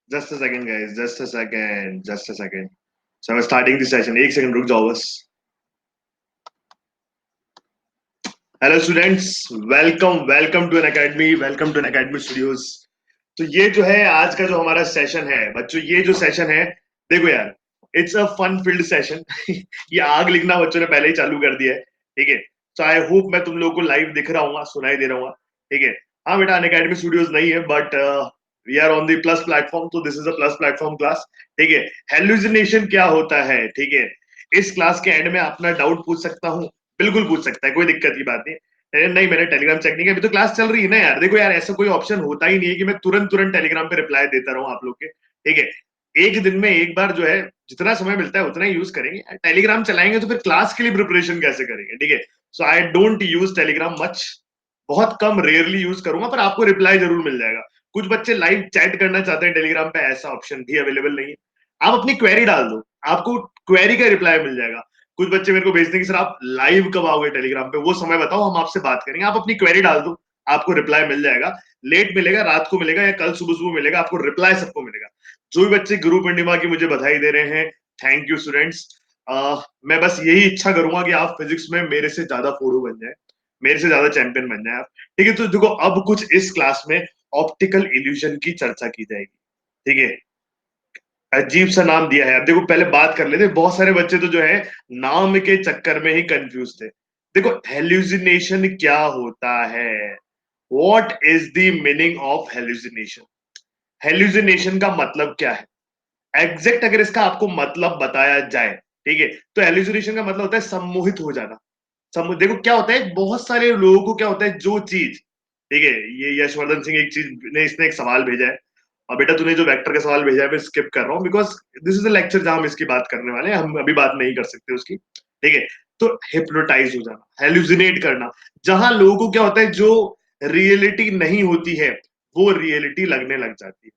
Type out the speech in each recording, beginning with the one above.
Just a second, guys. Just a second. Just a second. So I'm starting the session. एक second रुक जाओ बस. Hello students. Welcome to an academy. Welcome to an academy studios. तो ये जो है आज का जो हमारा सेशन है बच्चों, ये जो सेशन है, देखो यार, it's a fun field session. ये आग लिखना बच्चों ने पहले ही चालू कर दिया है. ठीक है. तो आई होप मैं तुम लोगों को लाइव दिख रहा हूँ, सुनाई दे रहा हूँ. ठीक है. हाँ बेटा, अन अकेडमी स्टूडियोज नहीं है, but we are on the plus platform, तो this is a plus platform class. ठीक है. हेलुसिनेशन क्या होता है? ठीक है. इस क्लास के एंड में अपना डाउट पूछ सकता हूँ. बिल्कुल पूछ सकता है, कोई दिक्कत की बात नहीं. नहीं, मैंने टेलीग्राम चेक नहीं किया, अभी तो क्लास चल रही है ना यार. देखो यार, ऐसा कोई ऑप्शन होता ही नहीं है कि मैं तुरंत तुरंत टेलीग्राम पे रिप्लाई देता रहूं आप लोग के. ठीक है. एक दिन में एक बार जो है, जितना समय मिलता है उतना ही यूज करेंगे. टेलीग्राम चलाएंगे तो फिर क्लास के लिए प्रिपरेशन कैसे करेंगे? ठीक है. So I don't use Telegram much. बहुत कम, रेयरली यूज करूंगा, पर आपको रिप्लाई जरूर मिल जाएगा. कुछ बच्चे लाइव चैट करना चाहते हैं टेलीग्राम पे, ऐसा ऑप्शन भी अवेलेबल नहीं है. आप अपनी क्वेरी डाल दो, आपको क्वेरी का रिप्लाई मिल जाएगा. कुछ बच्चे मेरे को भेजते हैं कि सर आप लाइव कब आओगे टेलीग्राम पे, वो समय बताओ, हम आपसे बात करेंगे. आप अपनी क्वेरी डाल दो, आपको रिप्लाई मिल जाएगा. लेट मिलेगा, रात को मिलेगा, या कल सुबह सुबह मिलेगा, आपको रिप्लाई सबको मिलेगा. जो भी बच्चे गुरु पूर्णिमा की मुझे बधाई दे रहे हैं, थैंक यू स्टूडेंट्स. मैं बस यही इच्छा करूंगा कि आप फिजिक्स में मेरे से ज्यादा फोड़ो बन जाए, मेरे से ज्यादा चैंपियन बन जाए आप. ठीक है. तो देखो, अब कुछ इस क्लास में ऑप्टिकल इल्यूजन की चर्चा की जाएगी. ठीक है. अजीब सा नाम दिया है. अब देखो, पहले बात कर लेते. बहुत सारे बच्चे तो जो है नाम के चक्कर में ही कंफ्यूज थे. देखो, हेल्यूसिनेशन क्या होता है? What is the meaning of hallucination? Hallucination का मतलब क्या है? एग्जैक्ट अगर इसका आपको मतलब बताया जाए, ठीक है, तो हेल्यूसिनेशन का मतलब होता है सम्मोहित हो जाना. देखो क्या होता है, बहुत सारे लोगों को क्या होता है, जो चीज, ठीक है, ये यशवर्धन सिंह एक चीज ने, इसने एक सवाल भेजा है. और बेटा, तूने जो वेक्टर का सवाल भेजा है मैं स्किप कर रहा हूँ, because this is a lecture जहां हम इसकी बात करने वाले हैं, हम अभी बात नहीं कर सकते उसकी. ठीक है. तो हिप्नोटाइज हो जाना, हेल्यूसिनेट करना, जहां लोगों को क्या होता है, जो रियलिटी नहीं होती है वो रियलिटी लगने लग जाती है.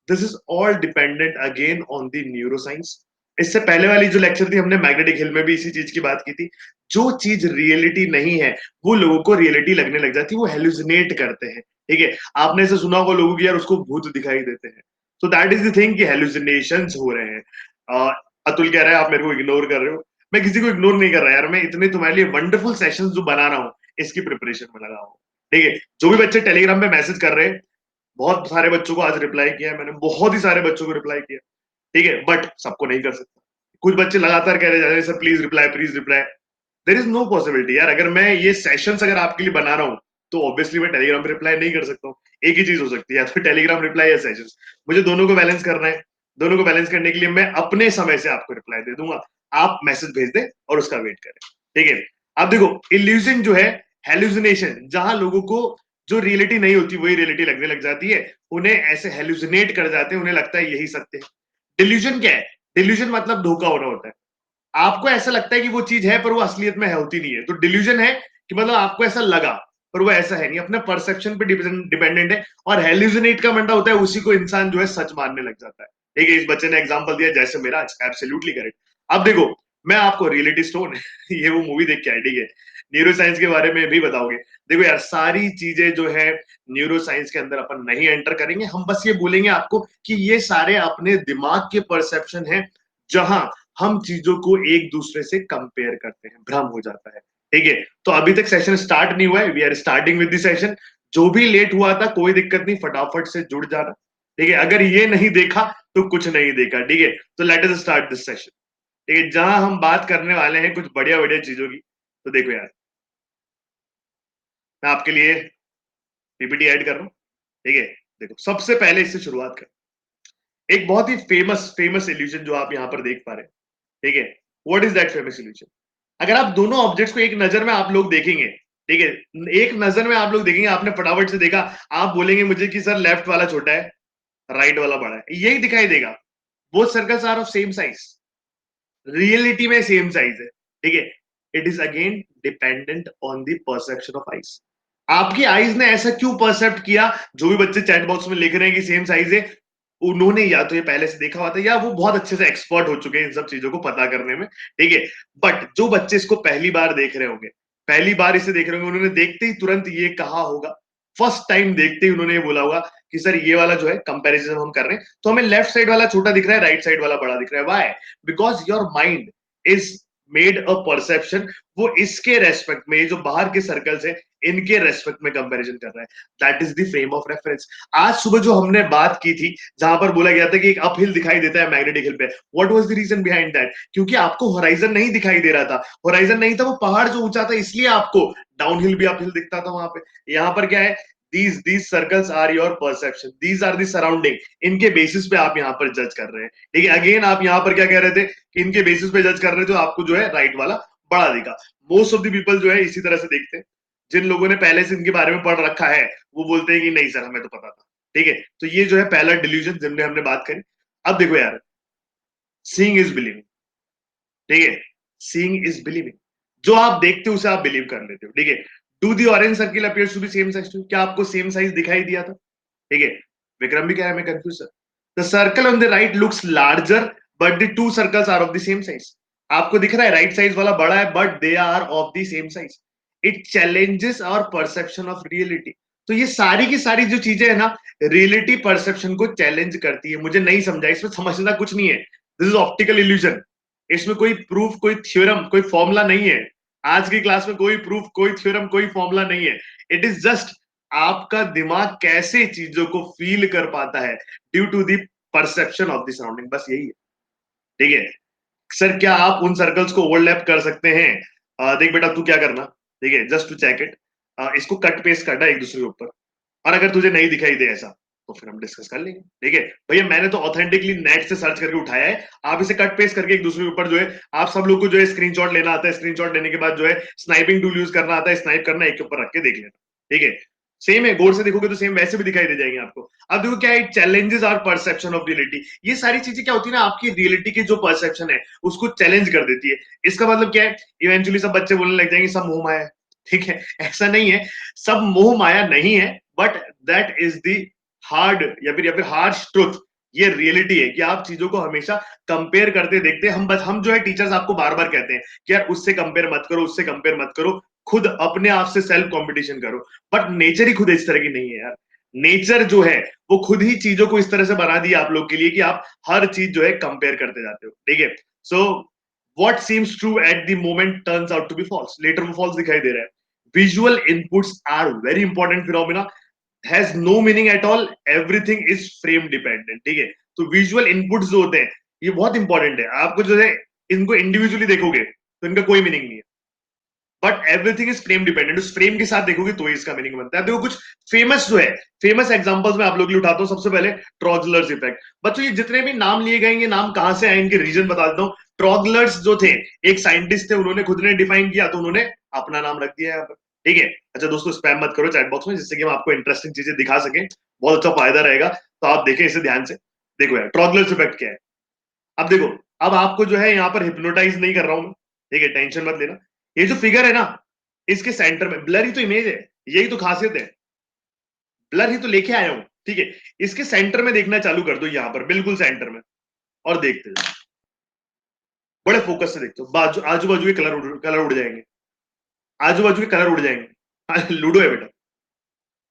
This is all dependent again on the neuroscience. इससे पहले वाली जो लेक्चर थी, हमने मैग्नेटिक हिल में भी इसी चीज की बात की थी. जो चीज रियलिटी नहीं है वो लोगों को रियलिटी लगने लग जाती है, वो हेलुसिनेट करते हैं. ठीक है. आपने ऐसे सुना होगा लोगों की, यार उसको भूत दिखाई देते हैं. सो दैट इज द थिंग कि हेलुसिनेशंस हो रहे हैं. अतुल कह रहा है आप मेरे को इग्नोर कर रहे हो. मैं किसी को इग्नोर नहीं कर रहा यार, मैं इतने तुम्हारे लिए वंडरफुल सेशंस जो बना रहा हूँ, इसकी प्रिपरेशन में लगा हूँ. ठीक है. जो भी बच्चे टेलीग्राम पे मैसेज कर रहे हैं, बहुत सारे बच्चों को आज रिप्लाई किया है मैंने, बहुत ही सारे बच्चों को रिप्लाई किया. ठीक है. बट सबको नहीं कर सकता. कुछ बच्चे लगातार कह रहे जा रहे हैं, sir please reply, please reply. There is no possibility यार. अगर मैं ये सेशंस अगर आपके लिए बना रहा हूँ, तो ऑब्वियसली मैं टेलीग्राम पे रिप्लाई नहीं कर सकता हूँ. एक ही चीज हो सकती है, या तो टेलीग्राम रिप्लाई या सेशंस. मुझे दोनों को बैलेंस करना है. दोनों को बैलेंस करने के लिए मैं अपने समय से आपको रिप्लाई दे दूंगा. आप मैसेज भेज दे और उसका वेट करें. ठीक है. अब देखो, इल्यूजन जो है, हेलुसिनेशन, जहां लोगों को जो रियलिटी नहीं होती वही रियलिटी लगने लग जाती है, उन्हें ऐसे हेलुसिनेट कर जाते हैं, उन्हें लगता है यही सत्य है. डिल्यूजन क्या है? डिल्यूजन मतलब धोखा होना होता है. आपको ऐसा लगता है कि वो चीज है, पर वो असलियत में है, होती नहीं है. तो डिल्यूजन है कि मतलब आपको ऐसा लगा, पर वो ऐसा है नहीं, अपने परसेप्शन पे डिपेंडेंट है. और हेल्यूसिनेट का मतलब होता है उसी को इंसान जो है सच मानने लग जाता है. ठीक है. इस बच्चे ने एग्जांपल दिया जैसे मेरा, एब्सोल्युटली करेक्ट. अब देखो, मैं आपको रियलिटी स्टोन ये वो मूवी देख के आए. ठीक है. न्यूरो साइंस के बारे में भी बताओगे. देखो यार, सारी चीजें जो है न्यूरो साइंस के अंदर अपन नहीं एंटर करेंगे. हम बस ये बोलेंगे आपको कि ये सारे अपने दिमाग के परसेप्शन है, जहां हम चीजों को एक दूसरे से कंपेयर करते हैं, भ्रम हो जाता है. ठीक है. तो अभी तक सेशन स्टार्ट नहीं हुआ है, we are starting with the session. जो भी लेट हुआ था कोई दिक्कत नहीं, फटाफट से जुड़ जाना. ठीक है. अगर ये नहीं देखा तो कुछ नहीं देखा. ठीक है. तो let us start this session. ठीक है. जहां हम बात करने वाले हैं कुछ बढ़िया बढ़िया चीजों की. तो देखो यार, मैं आपके लिए पीपीटी ऐड कर रहा हूँ. ठीक है. देखो, सबसे पहले इससे शुरुआत कर, एक बहुत ही फेमस फेमस इल्यूजन जो आप यहां पर देख पा रहे हैं. ठीक है. What is that famous illusion? अगर आप दोनों ऑब्जेक्ट्स को एक नजर में आप लोग देखेंगे, ठीक है, एक नजर में आप लोग देखेंगे, आपने फटाफट से देखा, आप बोलेंगे मुझे कि सर लेफ्ट वाला छोटा है, राइट वाला बड़ा है, यही दिखाई देगा. Both circles are of same size, reality में सेम साइज है. ठीक है. It is again dependent on the perception of eyes. आपकी आइज ने ऐसा क्यों परसेप्ट किया? जो भी बच्चे चैट बॉक्स में लिख रहे हैं कि सेम साइज है, उन्होंने या तो ये पहले से देखा हुआ था, या वो बहुत अच्छे से एक्सपर्ट हो चुके हैं इन सब चीजों को पता करने में. ठीक है. बट जो बच्चे इसको पहली बार देख रहे होंगे, पहली बार इसे देख रहे होंगे, उन्होंने देखते ही तुरंत ये कहा होगा, फर्स्ट टाइम देखते ही उन्होंने ये बोला होगा कि सर ये वाला जो है कंपैरिजन हम कर रहे हैं तो हमें लेफ्ट साइड वाला छोटा दिख रहा है, राइट साइड वाला बड़ा दिख रहा है। Why? Because your mind is made a perception, वो इसके रेस्पेक्ट में, ये जो बाहर के सर्कल्स है इनके रेस्पेक्ट में कंपैरिजन कर रहा है। That is the frame of reference. आज सुबह जो हमने बात की थी जहां पर बोला गया था कि एक अपहिल दिखाई देता है मैग्नेटिक हिल पे, what was the reason behind that? क्योंकि आपको होराइजन नहीं दिखाई दे रहा था, होराइजन नहीं था, वो पहाड़ जो ऊंचा था, इसलिए आपको डाउनहिल भी अपहिल दिखता था वहां पे। यहाँ पर क्या है, these circles are your perception, these are the surrounding, इनके बेसिस पे आप यहाँ पर जज कर रहे हैं। ठीक है, अगेन आप यहाँ पर क्या कह रहे थे कि इनके बेसिस पे जज कर रहे थे तो आपको जो है राइट वाला बड़ा दिखा। मोस्ट ऑफ द पीपल जो है इसी तरह से देखते हैं। जिन लोगों ने पहले से इनके बारे में पढ़ रखा है वो बोलते हैं कि नहीं सर हमें तो पता था। ठीक है, तो ये जो है पहला डिल्यूजन जिनमें हमने बात करी। अब देखो यार, सीइंग इज बिलीविंग। ठीक है, सीइंग इज बिलीविंग, जो आप देखते हो उसे आप बिलीव कर लेते हो। ठीक है, do the orange circle appears to be same size too, क्या आपको सेम साइज दिखाई दिया था? ठीक है, विक्रम भी कह रहा है मैं confuse sir. The circle on the right looks larger but the two circles are of the same size. आपको दिख रहा है राइट साइज वाला बड़ा है but they are of the same size. It challenges our perception of reality. तो ये सारी की सारी जो चीजें है ना, रियलिटी परसेप्शन को चैलेंज करती है। मुझे नहीं समझा, इसमें समझना कुछ नहीं है। This is optical illusion. इसमें कोई प्रूफ, कोई थ्योरम, कोई फॉर्मूला नहीं है। आज की क्लास में कोई प्रूफ, कोई थ्योरम, कोई फॉर्मूला नहीं है। इट इज जस्ट आपका दिमाग कैसे चीजों को फील कर पाता है due to the perception of the surrounding, बस यही है। ठीक है सर, क्या आप उन सर्कल्स को ओवरलैप कर सकते हैं? देख बेटा तू क्या करना, ठीक है, जस्ट टू चेक इट, इसको कट पेस्ट करना एक दूसरे के ऊपर, और अगर तुझे नहीं दिखाई दे ऐसा तो फिर हम डिस्कस कर लेंगे। ठीक है भैया, मैंने तो ऑथेंटिकली नेट से सर्च करके उठाया है, आप इसे कट पेस्ट करके एक दूसरे के ऊपर जो है, आप सब लोग को जो है स्क्रीनशॉट लेना आता है, स्क्रीनशॉट लेने के बाद जो है स्नाइपिंग टूल यूज करना आता है, स्नाइप करना, एक के ऊपर रख के देख लेना। ठीक है, सेम है, गौर से देखोगे तो सेम वैसे भी दिखाई दे जाएंगे आपको। अब देखो क्या है, challenges our perception of reality. ये सारी चीजें क्या होती है ना, आपकी रियलिटी की जो परसेप्शन है उसको चैलेंज कर देती है। इसका मतलब क्या है, इवेंचुअली सब बच्चे बोलने लग जाएंगे सब मोह माया है। ठीक है, ऐसा नहीं है, सब मोह माया नहीं है, but that is the hard या फिर हार्श ट्रुथ। ये रियलिटी है कि आप चीजों को हमेशा कंपेयर करते देखते हैं। हम जो है टीचर्स आपको बार बार कहते हैं कि यार उससे कंपेयर मत करो, उससे कंपेयर मत करो, खुद अपने आप से सेल्फ कंपटीशन करो। बट नेचर ही खुद इस तरह की नहीं है यार। नेचर जो है वो खुद ही चीजों को इस तरह से बना दिया आप लोग के लिए कि आप हर चीज जो है कंपेयर करते जाते हो। ठीक है, सो what seems true at the moment turns out to be false, later वो false दिखाई दे रहा है। visual inputs are very important phenomena, has no meaning at all, everything is frame dependent। ठीक है, तो विजुअल इनपुट्स जो होते हैं ये बहुत इंपॉर्टेंट है। आपको जो है इनको इंडिविजुअली देखोगे तो इनका कोई मीनिंग नहीं है, but everything is frame dependent. उस फ्रेम के साथ देखोगे तो इसका मीनिंग बनता है। देखो कुछ फेमस जो है, फेमस एग्जांपल्स मैं आप लोग के लिए उठाता हूँ। सबसे पहले ट्रॉगलर्स इफेक्ट। बच्चों ये जितने भी नाम लिए गए, ये नाम कहां से आए, इनके रीजन बता देता हूँ। ट्रॉगलर्स जो थे एक साइंटिस्ट थे, उन्होंने खुद ने डिफाइन किया तो उन्होंने अपना नाम रख दिया यहाँ पर। ठीक है, अच्छा दोस्तों स्पैम मत करो चैट बॉक्स में, जिससे कि हम आपको इंटरेस्टिंग चीजें दिखा सके, बहुत अच्छा फायदा रहेगा। तो आप देखें इसे ध्यान से। देखो यार ट्रॉगलर्स इफेक्ट क्या है। अब देखो, अब आपको जो है यहाँ पर हिप्नोटाइज नहीं कर रहा हूं मैं, ठीक है, टेंशन मत लेना। ये जो फिगर है ना, इसके सेंटर में ब्लर ही तो इमेज है, यही तो खासियत है, ब्लर ही तो लेके आया हूं। ठीक है, इसके सेंटर में देखना चालू कर दो, यहां पर बिल्कुल सेंटर में, और देखते जाओ, बड़े फोकस से देखते हो। बाजू आजू बाजू के कलर उड़ जाएंगे, आजू बाजू के कलर उड़ जाएंगे। हाँ, लूडो है बेटा।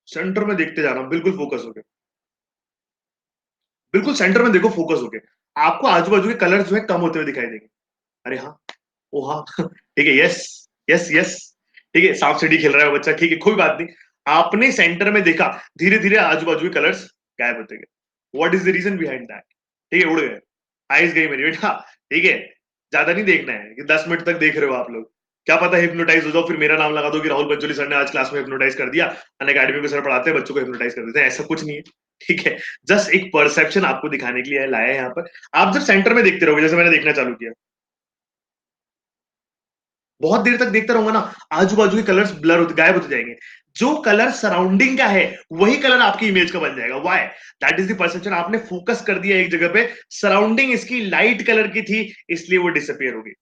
सेंटर में देखते जाना, बिल्कुल फोकस हो गया, बिल्कुल सेंटर में देखो, फोकस हो गया। आपको आजू बाजू के कलर जो है कम होते हुए दिखाई देंगे। अरे हाँ, ओ हाँ ठीक है, यस यस यस। ठीक है, सांप सीढ़ी खेल रहा है बच्चा, ठीक है कोई बात नहीं। आपने सेंटर में देखा, धीरे धीरे आजू बाजू के कलर्स गायब होते गए। What is the reason behind that? ठीक है, उड़ गए, आइज गई मेरी बेटा। ठीक है, ज्यादा नहीं देखना है कि 10 मिनट तक देख रहे हो आप लोग, क्या पता हिप्नोटाइज हो जाओ, फिर मेरा नाम लगा दो कि राहुल पंचोली सर ने आज क्लास में हिप्नोटाइज कर दिया। अनअकैडमी में सर पढ़ाते हैं बच्चों को हिप्नोटाइज कर देते हैं, ऐसा कुछ नहीं है। ठीक है, जस्ट एक परसेप्शन आपको दिखाने के लिए लाया है यहाँ पर। आप जब सेंटर में देखते रहोगे, जैसे मैंने देखना चालू किया, बहुत देर तक देखता रहूंगा ना, आजू बाजू के कलर्स ब्लर होते, गायब होते जाएंगे। जो कलर सराउंडिंग का है वही कलर आपकी इमेज का बन जाएगा। Why? That is the perception. आपने फोकस कर दिया एक जगह पे, सराउंडिंग इसकी लाइट कलर की थी, इसलिए वो डिसअपियर होगी।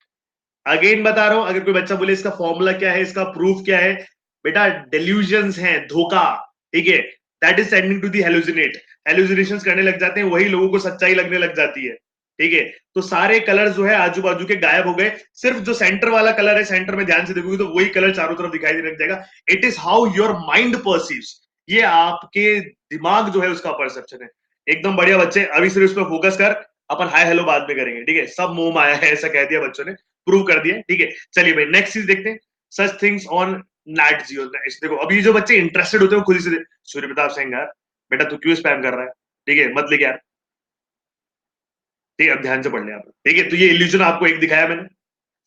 अगेन बता रहा हूं, अगर कोई बच्चा बोले इसका फॉर्मूला क्या है, इसका प्रूफ क्या है, बेटा डेल्यूजन्स हैं, धोखा। ठीक है, that is sending to the hallucinate. Hallucination करने लग जाते हैं, वही लोगों को सच्चाई लगने लग जाती है। ठीक है, तो सारे कलर जो है आजू बाजू के गायब हो गए, सिर्फ जो सेंटर वाला कलर है, सेंटर में ध्यान से देखोगे तो वही कलर चारों तरफ दिखाई देने लग जाएगा। It is how your mind perceives. ये आपके दिमाग जो है उसका परसेप्शन है। एकदम बढ़िया बच्चे, अभी सिर्फ इस पर फोकस कर, अपन हाय हेलो बाद में करेंगे, ठीक है। सब मोह माया है ऐसा कह दिया बच्चों ने, प्रूव कर दिया, ठीक है। चलिए भाई नेक्स्ट चीज देखते हैं, such things on Nat Geo. देखो अभी जो बच्चे इंटरेस्टेड होते हैं खुद ही से, सूर्य प्रताप सिंह यार बेटा तू क्यों स्पैम कर रहा है, ठीक है मत लिख यार, ठीक है। अब ध्यान से पढ़ ले आप, ठीक है। तो ये इल्यूजन आपको एक दिखाया मैंने,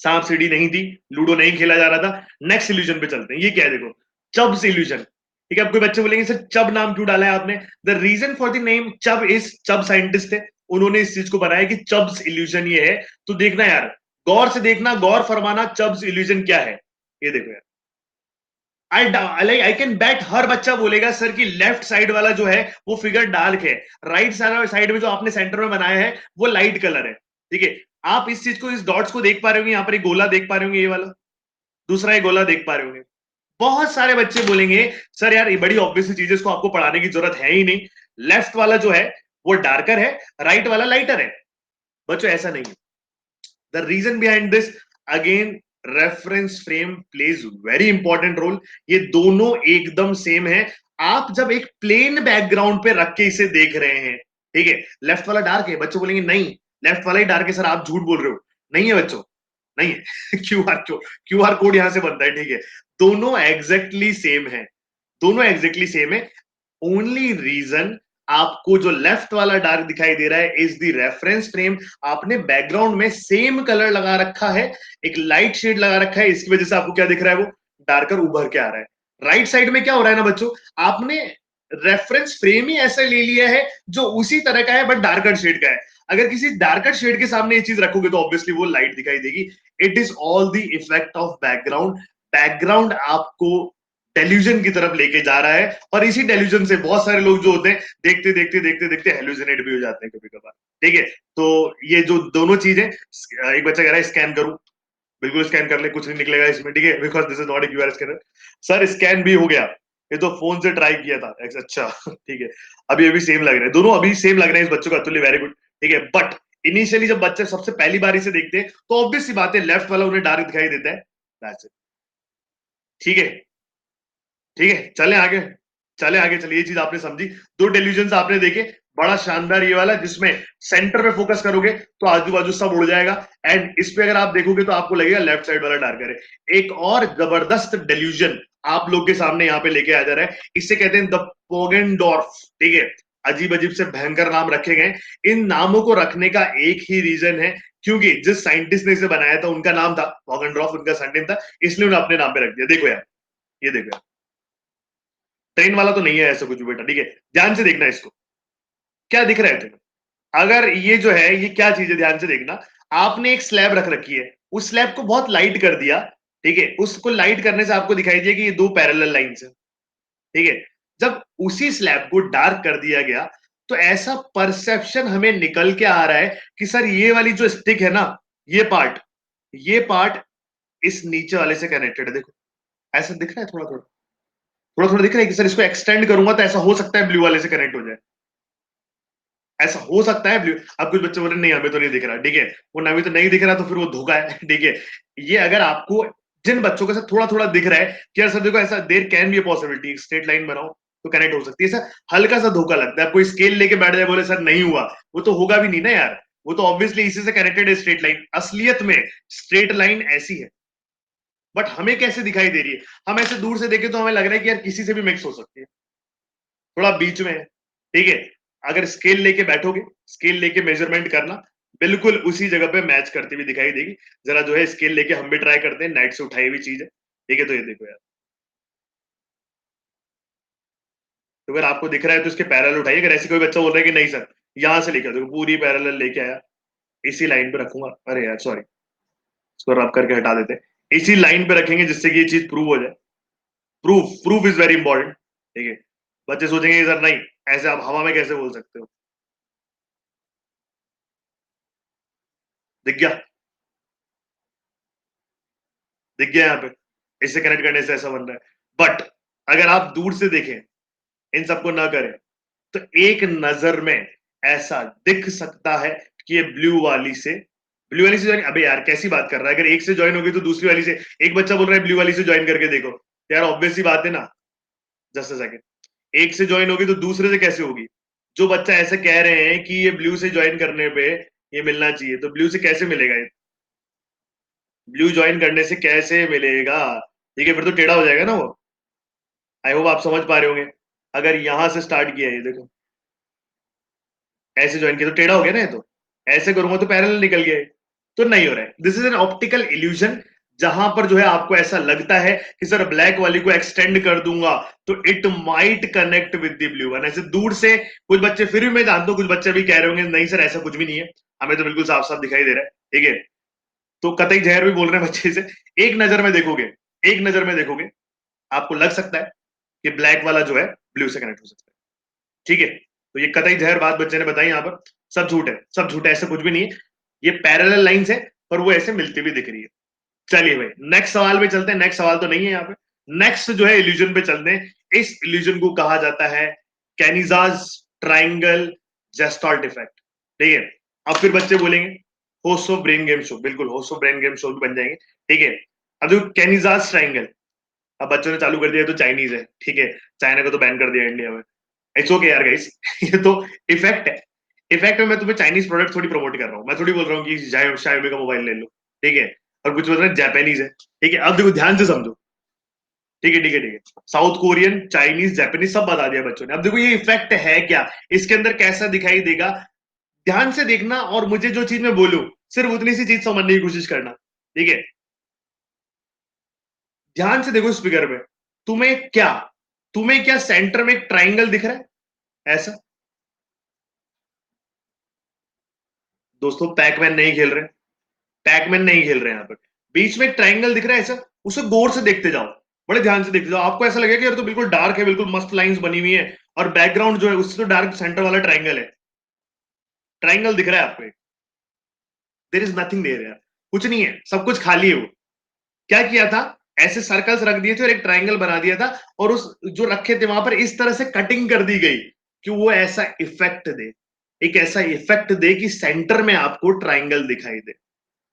सांप सीढ़ी नहीं थी, लूडो नहीं खेला जा रहा था। नेक्स्ट इल्यूजन पे चलते हैं, ये क्या है देखो, चब्स इल्यूजन, ठीक है। अब कोई बच्चे बोलेंगे सर चब नाम क्यों डाला है आपने, the reason for the name Chubb is, Chubb scientist थे, उन्होंने इस चीज को बनाया कि चब्स इल्यूजन ये है। तो देखना यार, गौर से देखना, गौर फरमाना, चब्स इल्यूजन क्या है, ये देखो यार। आई कैन बैट हर बच्चा बोलेगा सर कि लेफ्ट साइड वाला जो है वो फिगर डार्क है, राइट साइड में जो आपने सेंटर में बनाया है वो लाइट कलर है, ठीक है। आप इस चीज को, इस डॉट्स को देख पा रहे होंगे, यहाँ पर एक गोला देख पा रहे होंगे, ये वाला दूसरा ये गोला देख पा रहे होंगे। बहुत सारे बच्चे बोलेंगे सर यार ये बड़ी ऑब्वियस चीज है, इसको आपको पढ़ाने की जरूरत है ही नहीं, लेफ्ट वाला जो है वो डार्कर है, राइट वाला लाइटर है। बच्चों ऐसा नहीं है। The reason behind this, again reference frame plays very important role. ये दोनों एकदम सेम है। आप जब एक प्लेन बैकग्राउंड पे रख के इसे देख रहे हैं, ठीक है, लेफ्ट वाला डार्क है, बच्चों बोलेंगे नहीं लेफ्ट वाला ही डार्क है सर, आप झूठ बोल रहे हो। नहीं है बच्चों, नहीं है। क्यूआर कोड यहां से बनता है, ठीक है। दोनों एग्जैक्टली सेम है, दोनों एग्जैक्टली सेम है। ओनली रीजन आपको जो लेफ्ट वाला डार्क दिखाई दे रहा है इज द रेफरेंस फ्रेम। आपने बैकग्राउंड में सेम कलर लगा रखा है, एक लाइट शेड लगा रखा है, इसकी वजह से आपको क्या दिख रहा है, वो डार्कर उभर के आ रहा है। राइट साइड में क्या हो रहा है ना बच्चों, आपने रेफरेंस फ्रेम ही ऐसा ले लिया है जो उसी तरह का है बट डार्कर शेड का है। अगर किसी डार्कर शेड के सामने ये चीज रखोगे तो ऑब्वियसली वो लाइट दिखाई देगी। It is all the effect of background. Background आपको डेल्यूजन की तरफ लेके जा रहा है, और इसी डेल्यूजन से बहुत सारे लोग जो होते हैं देखते देखते देखते देखते हेलुसिनेट भी हो जाते हैं कभी कभार, ठीक है। तो ये जो दोनों चीजें, एक बच्चा कह रहा है स्कैन करूं, बिल्कुल स्कैन कर ले, कुछ नहीं निकलेगा इसमें, ठीक है, because this is not a QR scanner. Sir scan भी हो गया, ये तो फोन से ट्राई किया था, अच्छा ठीक है। अभी अभी सेम लग रहा है, दोनों अभी सेम लग रहे हैं इस बच्चों का, अतुल्य वेरी गुड, ठीक है। बट इनिशियली जब बच्चे सबसे पहली बार इसे देखते हैं तो ऑब्वियस सी बात है लेफ्ट वाला उन्हें डार्क दिखाई देता है, दैट्स इट, ठीक है। ठीक है चले आगे, चले आगे, चलिए। ये चीज आपने समझी, दो टेलीविजन आपने देखे, बड़ा शानदार ये वाला जिसमें सेंटर पे फोकस करोगे तो आजू बाजू सब उड़ जाएगा, एंड इस पे अगर आप देखोगे तो आपको लगेगा लेफ्ट साइड वाला डार्कर है। एक और जबरदस्त डेल्यूजन आप लोग के सामने यहाँ पे लेके आ जा रहा है, इसे कहते हैं द पोगेनडॉर्फ, ठीक है। अजीब अजीब से भयंकर नाम रखे गए। इन नामों को रखने का एक ही रीजन है, क्योंकि जिस साइंटिस्ट ने इसे बनाया था उनका नाम था पोगेनडॉर्फ, उनका सरनेम था, इसलिए उन्होंने अपने नाम पे रख दिया। देखो यार, ये देखो यार, ट्रेन वाला तो नहीं है ऐसा कुछ भी बेटा, ठीक है। ध्यान से देखना इसको, क्या दिख रहा है तुम्हें, अगर ये जो है ये क्या चीज है, ध्यान से देखना। आपने एक स्लैब रख रखी है, उस स्लैब को बहुत लाइट कर दिया, ठीक है। उसको लाइट करने से आपको दिखाई दिया कि ये दो पैरेलल लाइंस है, ठीक है। जब उसी स्लैब को डार्क कर दिया गया तो ऐसा परसेप्शन हमें निकल के आ रहा है कि सर ये वाली जो स्टिक है ना, ये पार्ट इस नीचे वाले से कनेक्टेड है, देखो ऐसा दिख रहा है, थोड़ा थोड़ा थोड़ा थोड़ा दिख रहा है कि सर इसको एक्सटेंड करूंगा तो ऐसा हो सकता है ब्लू वाले से कनेक्ट हो जाए, ऐसा हो सकता है ब्लू। अब कुछ बच्चे बोल रहे नहीं हमें तो नहीं दिख रहा, ठीक है, वो नवी तो नहीं दिख रहा तो फिर वो धोखा है, ठीक है। ये अगर आपको, जिन बच्चों के साथ थोड़ा थोड़ा दिख रहा है कि यार सर देखो ऐसा there can be possibility straight line बनाओ तो कनेक्ट हो सकती है, ऐसा हल्का सा धोखा लगता है। कोई स्केल लेके बैठ जाए बोले सर नहीं हुआ, वो तो होगा भी नहीं ना यार, वो तो ऑब्वियसली इसी से कनेक्टेड है स्ट्रेट लाइन। असलियत में स्ट्रेट लाइन ऐसी है, बट हमें कैसे दिखाई दे रही है, हम ऐसे दूर से देखें तो हमें लग रहा है कि यार किसी से भी मिक्स हो सकती है, थोड़ा बीच में है, ठीक है। अगर स्केल लेके बैठोगे, स्केल लेके मेजरमेंट करना, बिल्कुल उसी जगह पे मैच करती हुई दिखाई देगी। जरा जो है स्केल लेके हम भी ट्राई करते हैं, नाइट से उठाई हुई चीज है, ठीक है। तो ये देखो यार, तो अगर आपको दिख रहा है तो इसके पैरेलल उठाइए। अगर ऐसे कोई बच्चा बोल रहा है कि नहीं सर यहां से लेकर देखो पूरी पैरेलल लेके आया, इसी लाइन पे रखूंगा, अरे यार सॉरी, इसको रब करके हटा देते हैं, इसी लाइन पे रखेंगे जिससे कि ये चीज प्रूव हो जाए। Proof proof is very important, ठीक है। बच्चे सोचेंगे सर नहीं, ऐसे आप हवा में कैसे बोल सकते हो, दिख गया, दिख गया यहाँ पे, इससे कनेक्ट करने से ऐसा बन रहा है। बट अगर आप दूर से देखें, इन सबको ना करें, तो एक नजर में ऐसा दिख सकता है कि ये ब्लू वाली से ज्वाइन, अबे यार कैसी बात कर रहा है, अगर एक से ज्वाइन होगी तो दूसरी वाली से, एक बच्चा बोल रहा है ब्लू वाली से ज्वाइन करके देखो, यार ऑब्वियस सी बात है ना। जस्ट अ सेकंड, एक से ज्वाइन होगी तो दूसरे से कैसे होगी? जो बच्चा ऐसे कह रहे हैं कि ये ब्लू से ज्वाइन करने पे ये मिलना चाहिए, तो ब्लू से कैसे मिलेगा ये? ब्लू ज्वाइन करने से कैसे मिलेगा? ठीक है, फिर तो टेढ़ा हो जाएगा ना वो। आई होप आप समझ पा रहे होंगे। अगर यहां से स्टार्ट किया, ये देखो ऐसे ज्वाइन किया तो टेढ़ा हो गया ना, ये तो ऐसे करूंगा तो पैरेलल निकल गया ये। तो नहीं हो रहा है। This is an optical illusion, जहां पर जो है आपको ऐसा लगता है कि सर ब्लैक वाली को एक्सटेंड कर दूंगा तो it might connect with the blue one. ऐसे दूर से कुछ बच्चे, फिर भी मैं जानता हूं कुछ बच्चे भी कह रहे होंगे नहीं सर ऐसा कुछ भी नहीं है, हमें तो बिल्कुल साफ साफ दिखाई दे रहा है। ठीक है, तो कतई जहर भी बोल रहे हैं बच्चे से। एक नजर में देखोगे, एक नजर में देखोगे आपको लग सकता है कि ब्लैक वाला जो है ब्लू से कनेक्ट हो सकता है। ठीक है, तो ये कतई जहर बात बच्चे ने बताई यहाँ पर, सब झूठ है, सब झूठ है, ऐसा कुछ भी नहीं है। ये पैरेलल लाइंस है पर वो ऐसे मिलती भी दिख रही है। चलिए भाई नेक्स्ट सवाल पे चलते हैं। नेक्स्ट सवाल तो नहीं है यहाँ पे, नेक्स्ट जो है इल्यूजन पे चलते हैं। इस इल्यूजन को कहा जाता है कैनिजाज ट्राइंगल जेस्टॉल्ट इफेक्ट। ठीक है, अब फिर बच्चे बोलेंगे host of brain game show, बिल्कुल host of brain game show भी बन जाएंगे। ठीक है, अब देखो कैनिजाज ट्राइंगल, अब बच्चों ने चालू कर दिया तो चाइनीज है। ठीक है, चाइना को तो बैन कर दिया इंडिया में। इट्स ओके यार गाइस ये तो इफेक्ट है। इफेक्ट में मैं तुम्हें चाइनीज प्रोडक्ट थोड़ी प्रमोट कर रहा हूँ, मैं थोड़ी बोल रहा हूँ कि शायोमी का मोबाइल ले लो। ठीक है, और कुछ बोल रहे हैं जापानीज है। ठीक है, अब देखो ध्यान से समझो। ठीक है ठीक है ठीक है, साउथ कोरियन चाइनीज जापानीज सब बता दिया बच्चों ने। अब देखो ये इफेक्ट है क्या, इसके अंदर कैसा दिखाई देगा, ध्यान से देखना और मुझे जो चीज मैं बोलूं सिर्फ उतनी सी चीज समझने की कोशिश करना। ठीक है, ध्यान से देखो इस फिगर में। तुम्हें क्या सेंटर में एक ट्राइंगल दिख रहा है ऐसा? दोस्तों पैकमैन नहीं खेल रहे, पैकमैन नहीं खेल रहे हैं यहाँ पर। बीच में एक ट्राइंगल दिख रहा है ऐसा, उसे गौर से देखते जाओ, बड़े ध्यान से देखते जाओ। आपको ऐसा लगेगा कि यार तो बिल्कुल डार्क है, बिल्कुल मस्त लाइंस बनी हुई है, और बैकग्राउंड जो है उससे तो डार्क सेंटर वाला ट्राइंगल है। ट्राइंगल दिख रहा है आपको? देयर इज नथिंग देयर यार, कुछ नहीं है, सब कुछ खाली है वो। क्या किया था, ऐसे सर्कल्स रख दिए थे और एक ट्राइंगल बना दिया था, और उस जो रखे थे वहां पर इस तरह से कटिंग कर दी गई कि वो ऐसा इफेक्ट दे, एक ऐसा इफेक्ट दे कि सेंटर में आपको ट्राइंगल दिखाई दे।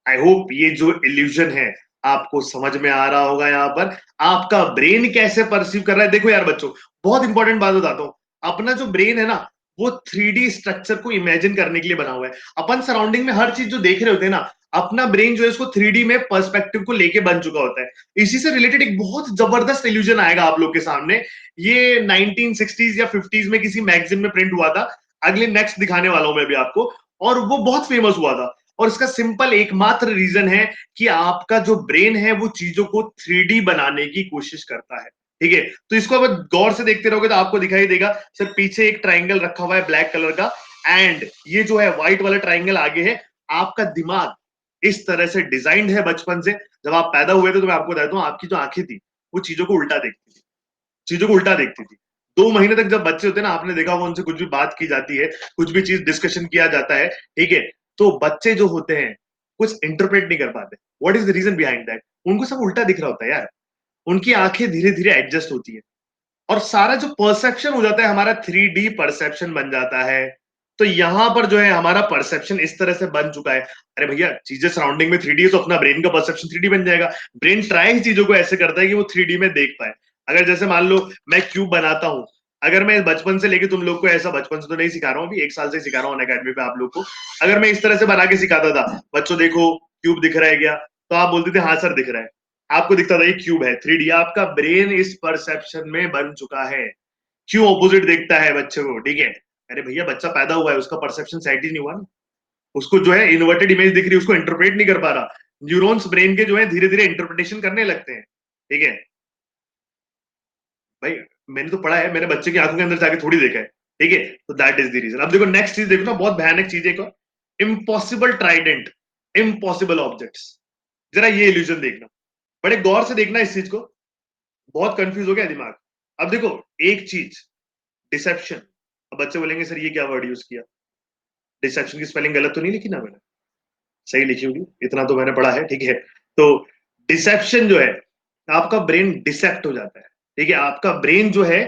आई होप ये जो इल्यूजन है आपको समझ में आ रहा होगा। यहाँ पर आपका ब्रेन कैसे परसीव कर रहा है, देखो यार बच्चों, बहुत इंपॉर्टेंट बात बताता हूं। अपना जो ब्रेन है ना, वो 3D स्ट्रक्चर को इमेजिन करने के लिए बना हुआ है। अपन सराउंडिंग में हर चीज जो देख रहे होते हैं ना, अपना ब्रेन जो है इसको 3D में पर्सपेक्टिव को लेके बन चुका होता है। इसी से रिलेटेड एक बहुत जबरदस्त इल्यूजन आएगा आप लोग के सामने। ये 1960s या 50s में किसी मैगजीन में प्रिंट हुआ था, अगले नेक्स्ट दिखाने वाला हूं मैं भी आपको, और वो बहुत फेमस हुआ था। और इसका सिंपल एकमात्र रीजन है कि आपका जो ब्रेन है वो चीजों को 3D बनाने की कोशिश करता है। ठीक है, तो इसको अगर गौर से देखते रहोगे तो आपको दिखाई देगा सर पीछे एक ट्राइंगल रखा हुआ है ब्लैक कलर का, एंड ये जो है व्हाइट वाला ट्राइंगल आगे है। आपका दिमाग इस तरह से डिजाइंड है बचपन से, जब आप पैदा हुए थे तो मैं आपको बताता हूँ आपकी जो आंखें थी वो चीजों को उल्टा देखती थी, चीजों को उल्टा देखती थी। 2 महीने तक जब बच्चे होते हैं ना, आपने देखा होगा उनसे कुछ भी बात की जाती है, कुछ भी चीज डिस्कशन किया जाता है, ठीक है, तो बच्चे जो होते हैं कुछ इंटरप्रेट नहीं कर पाते। What is the reason behind that? उनको सब उल्टा दिख रहा होता है यार, उनकी आंखें धीरे धीरे एडजस्ट होती है, और सारा जो परसेप्शन हो जाता है हमारा 3D परसेप्शन बन जाता है। तो यहां पर जो है हमारा परसेप्शन इस तरह से बन चुका है। अरे भैया चीजें सराउंडिंग में 3D है तो अपना ब्रेन का परसेप्शन 3D बन जाएगा। ब्रेन ट्राई ही चीजों को ऐसे करता है कि वो 3D में देख पाए। अगर जैसे मान लो मैं क्यूब बनाता हूं, अगर मैं बचपन से लेके तुम लोग को ऐसा, बचपन से तो नहीं सिखा रहा हूँ, अभी 1 साल से सिखा रहा हूँ अकेडमी पे आप लोग को, अगर मैं इस तरह से बना के सिखाता था बच्चों देखो क्यूब दिख रहा है क्या, तो आप बोलते थे हाँ सर दिख रहा है, आपको दिखता था ये क्यूब है। 3D आपका ब्रेन इस परसेप्शन में बन चुका है। क्यों ऑपोजिट देखता है बच्चे को? ठीक है, अरे भैया बच्चा पैदा हुआ है, उसका परसेप्शन सेट ही नहीं हुआ ना, उसको जो है इन्वर्टेड इमेज दिख रही है, उसको इंटरप्रेट नहीं कर पा रहा। न्यूरॉन्स ब्रेन के जो है धीरे धीरे इंटरप्रिटेशन करने लगते हैं। ठीक है भाई, मैंने तो पढ़ा है, मैंने बच्चे की आंखों के अंदर जाके थोड़ी देखा है। ठीक है, तो दैट इज द रीजन। अब देखो नेक्स्ट चीज देखो ना, बहुत भयानक चीज है, इम्पॉसिबल ट्राइडेंट, इम्पॉसिबल ऑब्जेक्ट्स। जरा ये इल्यूजन देखना, बड़े गौर से देखना इस चीज को, बहुत कंफ्यूज हो गया दिमाग। अब देखो एक चीज, डिसेप्शन। अब बच्चे बोलेंगे सर ये क्या वर्ड यूज किया, डिसेप्शन की स्पेलिंग गलत तो नहीं लिखी ना मैंने? सही लिखी होगी, इतना तो मैंने पढ़ा है। ठीक है, तो डिसेप्शन जो है, आपका ब्रेन डिसेप्ट हो जाता है। ठीक है, आपका ब्रेन जो है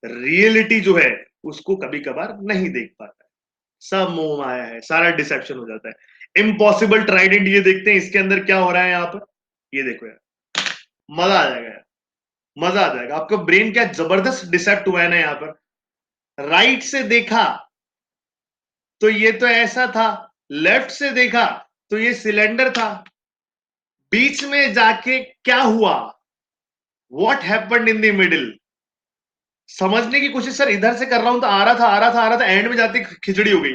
रियलिटी जो है उसको कभी कभार नहीं देख पाता है, सब मोह माया है, सारा डिसेप्शन हो जाता है। इम्पॉसिबल ट्राइडेंट ये देखते हैं इसके अंदर क्या हो रहा है यहाँ पर, ये देखो यार, मजा आ जाएगा यार, मजा आ जाएगा। आपका ब्रेन क्या जबरदस्त डिसेप्ट हुआ है ना यहाँ पर। राइट से देखा तो ये तो ऐसा था, लेफ्ट से देखा तो ये सिलेंडर था, बीच में जाके क्या हुआ, what happened in the middle, समझने की कोशिश सर इधर से कर रहा हूं तो आ रहा था आ रहा था आ रहा था, एंड में जाते खिचड़ी हो गई।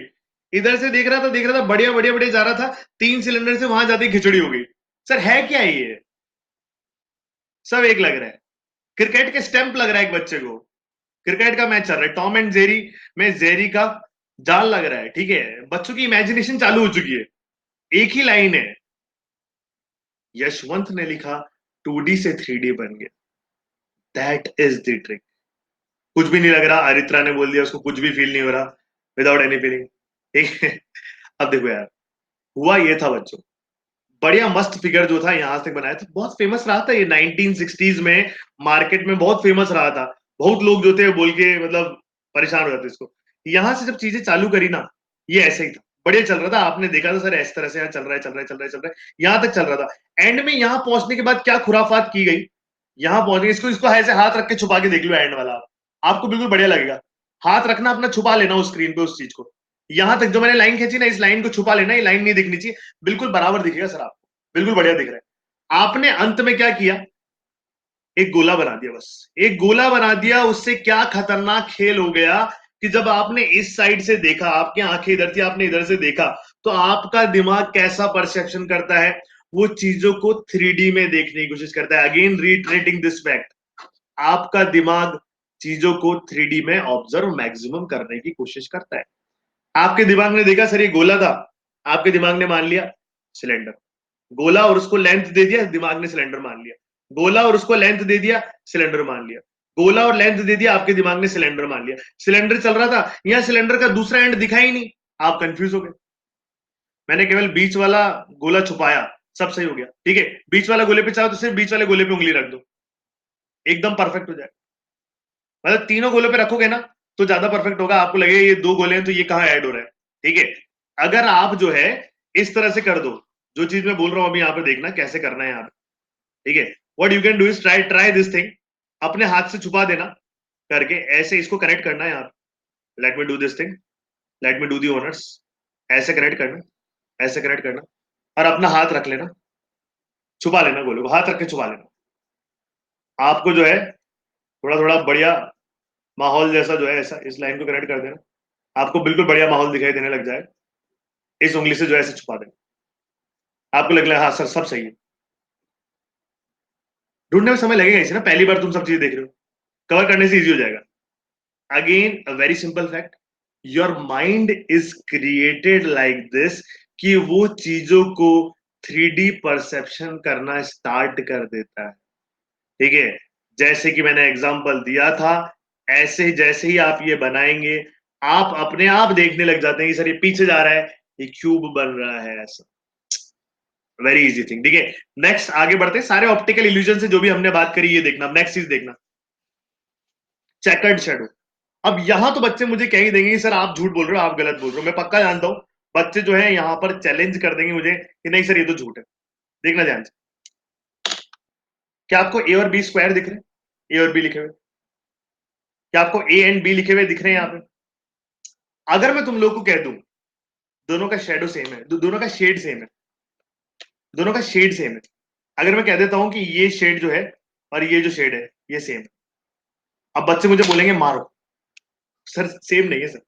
इधर से देख रहा था बढ़िया बढ़िया बढ़िया जा रहा था, 3 सिलेंडर से वहां जाते खिचड़ी हो गई। सर है क्या ये, सब एक लग रहा है, क्रिकेट के स्टंप लग रहा है एक बच्चे को, क्रिकेट का मैच चल रहा है, टॉम एंड जेरी में जेरी का जाल लग रहा है, ठीक है, बच्चों की इमेजिनेशन चालू हो चुकी है। एक ही लाइन है, यशवंत ने लिखा 2D से 3D बन गया, दैट इज द ट्रिक। कुछ भी नहीं लग रहा, अरित्रा ने बोल दिया उसको कुछ भी फील नहीं हो रहा, विदाउट एनी फीलिंग, ठीक है। अब देखो यार, हुआ ये था बच्चों, बढ़िया मस्त फिगर जो था यहां तक बनाया था, बहुत फेमस रहा था ये 1960s में, मार्केट में बहुत फेमस रहा था, बहुत लोग जो थे बोल के मतलब परेशान हो जाते इसको। यहां से जब चीजें चालू करी ना, ये ऐसे ही था, बढ़िया चल रहा था, आपने देखा था सर इस तरह से यहाँ चल रहा है चल रहा है चल रहा है चल रहा है, यहां तक चल रहा था। एंड में यहां पहुंचने के बाद क्या खुराफात की गई, यहां पहुंच गए, इसको इसको ऐसे हाथ रख के छुपा के देख लो एंड वाला, आपको बिल्कुल बढ़िया लगेगा। हाथ रखना अपना, छुपा लेना उस स्क्रीन पे उस चीज को, यहां तक जो मैंने लाइन खींची ना, इस लाइन को छुपा लेना, ये लाइन नहीं दिखनी चाहिए, बिल्कुल बराबर दिखेगा सर आपको, बिल्कुल बढ़िया दिख रहा है। आपने अंत में क्या किया, एक गोला बना दिया, बस एक गोला बना दिया, उससे क्या खतरनाक खेल हो गया कि जब आपने इस साइड से देखा, आपकी आंखें इधर थी, आपने इधर से देखा, तो आपका दिमाग कैसा परसेप्शन करता है, वो चीजों को 3D में देखने की कोशिश करता है। अगेन रीट्रेटिंग दिस फैक्ट, आपका दिमाग चीजों को 3D में ऑब्जर्व मैक्सिमम करने की कोशिश करता है। आपके दिमाग ने देखा सर ये गोला था, आपके दिमाग ने मान लिया सिलेंडर, गोला और उसको लेंथ दे दिया, दिमाग ने सिलेंडर मान लिया, गोला और उसको लेंथ दे दिया, सिलेंडर मान लिया, गोला और लेंथ दे दिया, आपके दिमाग ने सिलेंडर मान लिया, सिलेंडर चल रहा था, यहां सिलेंडर का दूसरा एंड दिखा ही नहीं, आप कंफ्यूज हो गए। मैंने केवल बीच वाला गोला छुपाया, सब सही हो गया, ठीक है, बीच वाला गोले पे चाहो तो सिर्फ बीच वाले गोले पे उंगली रख दो, एकदम परफेक्ट हो जाए। मतलब तीनों गोले पे रखोगे ना तो ज्यादा परफेक्ट होगा, आपको लगेगा ये दो गोले हैं तो ये कहां ऐड हो रहा है, ठीक है। अगर आप जो है इस तरह से कर दो, जो चीज मैं बोल रहा हूं अभी यहाँ पे देखना कैसे करना है यहाँ पे, ठीक है। What you can do is try try this thing, अपने हाथ से छुपा देना करके, ऐसे इसको कनेक्ट करना है यहाँ पे, let me do this thing, let me do the honours, ऐसे कनेक्ट करना, ऐसे कनेक्ट करना, और अपना हाथ रख लेना, छुपा लेना गोले को, हाथ रख के छुपा लेना, आपको जो है थोड़ा थोड़ा बढ़िया माहौल जैसा जो है ऐसा इस लाइन को कनेक्ट कर देना, आपको बिल्कुल बढ़िया माहौल दिखाई देने लग जाए, इस उंगली से जो है ऐसे छुपा देना, आपको लगेगा हाँ सर सब सही है। ढूंढने में समय लगेगा इसे ना, पहली बार तुम सब चीजें देख रहे हो, कवर करने से इजी हो जाएगा। Again a very simple fact, your mind is created like this, कि वो चीजों को 3D परसेप्शन करना स्टार्ट कर देता है, ठीक है। जैसे कि मैंने एग्जांपल दिया था, ऐसे ही जैसे ही आप ये बनाएंगे, आप अपने आप देखने लग जाते हैं कि सर ये पीछे जा रहा है, ये क्यूब बन रहा है, ऐसा वेरी इजी थिंग, ठीक है। नेक्स्ट आगे बढ़ते हैं, सारे ऑप्टिकल इल्यूजन से जो भी हमने बात करी ये देखना, नेक्स्ट चीज देखना, चेकर्ड शेडो। अब यहां तो बच्चे मुझे कह ही देंगे सर आप झूठ बोल रहे हो, आप गलत बोल रहे हो, मैं पक्का जानता हूं बच्चे जो है यहां पर चैलेंज कर देंगे मुझे कि नहीं सर ये तो झूठ है। देखना ध्यान से, क्या आपको ए और बी स्क्वायर दिख रहे हैं, ए और बी लिखे हुए, क्या आपको ए एंड बी लिखे हुए दिख रहे हैं यहाँ पे। अगर मैं तुम लोग को कह दूं दोनों का शेडो सेम है, दोनों का शेड सेम है, दोनों का शेड सेम है, अगर मैं कह देता हूं कि ये शेड जो है और ये जो शेड है ये सेम है, अब बच्चे मुझे बोलेंगे मारो, सर सेम नहीं है सर,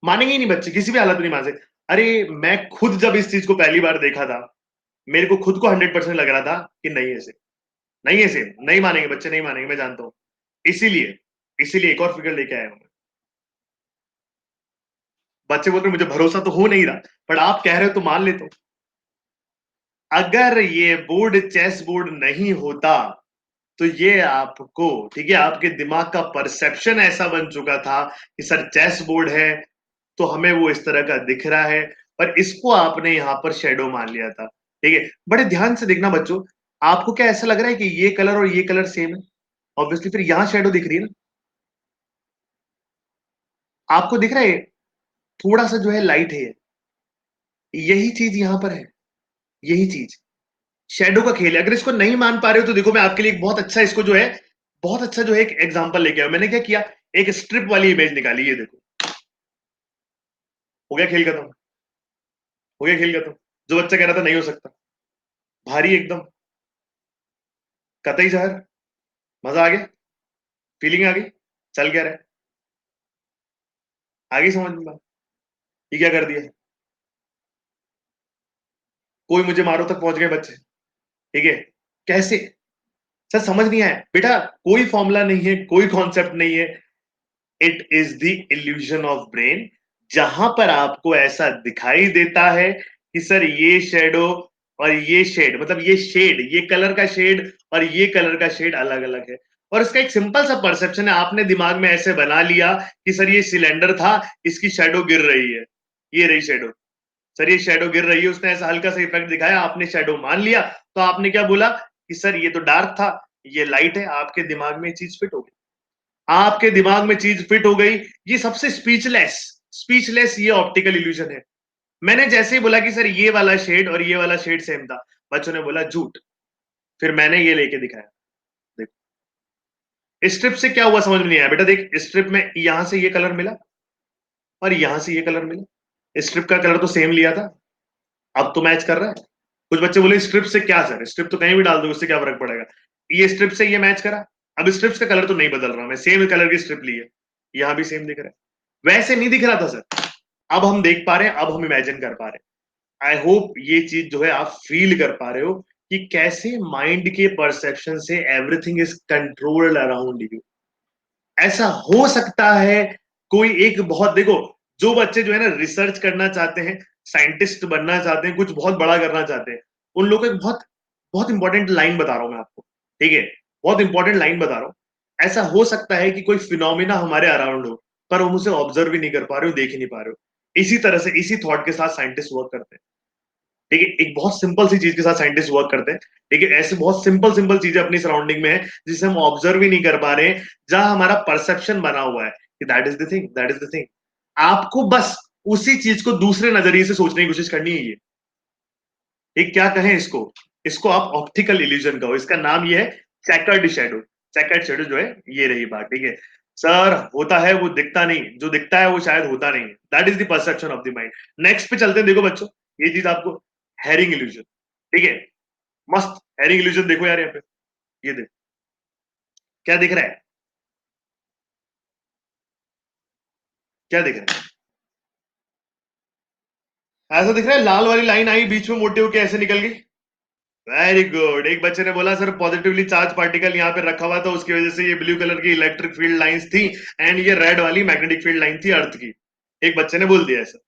मानेंगे ही नहीं बच्चे, किसी भी हालत में नहीं मान सकते। अरे मैं खुद जब इस चीज को पहली बार देखा था, मेरे को खुद को 100% लग रहा था कि नहीं है सेम, नहीं है सेम, नहीं मानेंगे बच्चे, नहीं मानेंगे, मैं जानता हूं। इसीलिए इसीलिए एक और फिगर लेके आया हूं। बच्चे बोलते मुझे भरोसा तो हो नहीं रहा, पर आप कह रहे हो तो मान लेता हूं। अगर ये बोर्ड चेस बोर्ड नहीं होता तो ये आपको, ठीक है, आपके दिमाग का परसेप्शन ऐसा बन चुका था कि सर चेस बोर्ड है तो हमें वो इस तरह का दिख रहा है, पर इसको आपने यहां पर शेडो मान लिया था, ठीक है। बड़े ध्यान से देखना बच्चों, आपको क्या ऐसा लग रहा है कि ये कलर और ये कलर सेम है, ऑब्वियसली फिर यहां शेडो दिख रही है ना, आपको दिख रहा है थोड़ा सा जो है लाइट है, यही चीज यहां पर है, यही चीज शेडो का खेल है। अगर इसको नहीं मान पा रहे हो तो देखो मैं आपके लिए एक बहुत अच्छा इसको जो है बहुत अच्छा जो है एक एग्जांपल लेके आया, मैंने क्या किया, एक स्ट्रिप वाली इमेज निकाली, ये देखो, हो गया खेल खत्म, हो गया खेल खत्म। जो बच्चा कह रहा था नहीं हो सकता, भारी एकदम, कतई जहर, मजा आ गया, फीलिंग आ गई, चल क्या रहा है, आगे समझ में बात। ये क्या कर दिया, कोई मुझे मारो तक पहुंच गए बच्चे, ठीक है, कैसे, सर समझ नहीं आया बेटा, कोई फॉर्मूला नहीं है, कोई कॉन्सेप्ट नहीं है, it is the illusion of brain, जहां पर आपको ऐसा दिखाई देता है कि सर ये शेडो और ये शेड, मतलब ये शेड, ये कलर का शेड और ये कलर का शेड अलग अलग है। और इसका एक सिंपल सा परसेप्शन है, आपने दिमाग में ऐसे बना लिया कि सर ये सिलेंडर था, इसकी शेडो गिर रही है, ये रही शेडो, सर ये शेडो गिर रही है, उसने ऐसा हल्का सा इफेक्ट दिखाया, आपने शेडो मान लिया, तो आपने क्या बोला कि सर ये तो डार्क था, ये लाइट है, आपके दिमाग में चीज फिट हो गई, आपके दिमाग में चीज फिट हो गई। ये सबसे स्पीचलेस, स्पीचलेस ये ऑप्टिकल इल्यूजन है। मैंने जैसे ही बोला कि सर ये वाला शेड और ये वाला शेड सेम था, बच्चों ने बोला झूठ, फिर मैंने ये लेके दिखाया, देखो स्ट्रिप से क्या हुआ समझ में नहीं आया बेटा, देख स्ट्रिप में यहां से ये कलर मिला और यहां से ये कलर मिला, स्ट्रिप का कलर तो सेम लिया था, अब तो मैच कर रहा है। कुछ बच्चे बोले स्ट्रिप से क्या सर, स्ट्रिप तो कहीं भी डाल दो, उससे क्या फर्क पड़ेगा, ये स्ट्रिप से ये मैच करा, अब स्ट्रिप्स का कलर तो नहीं बदल रहा, मैं सेम कलर की स्ट्रिप ली है, यहां भी सेम दिख रहा है, वैसे नहीं दिख रहा था सर, अब हम देख पा रहे हैं, अब हम इमेजिन कर पा रहे हैं। आई होप ये चीज जो है आप फील कर पा रहे हो कि कैसे माइंड के परसेप्शन से everything is controlled around you. ऐसा हो सकता है कोई एक बहुत, देखो जो बच्चे जो है ना रिसर्च करना चाहते हैं, साइंटिस्ट बनना चाहते हैं, कुछ बहुत बड़ा करना चाहते हैं, उन लोगों को एक बहुत बहुत इंपॉर्टेंट लाइन बता रहा हूं मैं आपको, ठीक है, बहुत इंपॉर्टेंट लाइन बता रहा हूं। ऐसा हो सकता है कि कोई फिनोमिना हमारे अराउंड हो, पर हम उसे ऑब्जर्व भी नहीं कर पा रहे हो, देख ही नहीं पा रहे हो। इसी तरह से, इसी थॉट के साथ साइंटिस्ट वर्क करते हैं, ठीक है, एक बहुत सिंपल सी चीज के साथ साइंटिस्ट वर्क करते हैं, ठीक है, ऐसे बहुत सिंपल सिंपल चीजें अपनी सराउंडिंग में है जिसे हम ऑब्जर्व ही नहीं कर पा रहे हैं, जहां हमारा परसेप्शन बना हुआ है कि that is the thing, that is the thing. आपको बस उसी चीज को दूसरे नजरिए से सोचने की कोशिश करनी है, ये एक क्या कहें इसको, इसको आप ऑप्टिकल इल्यूजन कहो, इसका नाम ये है चेकर्ड शेडो। चेकर्ड शेडो जो है, ये रही बात, ठीक है, सर होता है वो दिखता नहीं, जो दिखता है वो शायद होता नहीं, that is the perception of the mind. Next पे चलते हैं, देखो बच्चों, ये चीज आपको, हैरिंग इल्यूजन, ठीक है, मस्त हैरिंग इल्यूजन, देखो यार यहाँ पे, ये देखो क्या दिख रहा है, क्या दिख रहा है, ऐसा दिख रहा है लाल वाली लाइन आई बीच में मोटे होके ऐसे निकल गई, वेरी गुड। एक बच्चे ने बोला सर पॉजिटिवली चार्ज पार्टिकल यहाँ पे रखा हुआ था, उसकी वजह से ये ब्लू कलर की इलेक्ट्रिक फील्ड लाइंस थी, एंड ये रेड वाली मैग्नेटिक फील्ड लाइन थी अर्थ की। एक बच्चे ने बोल दिया ऐसा,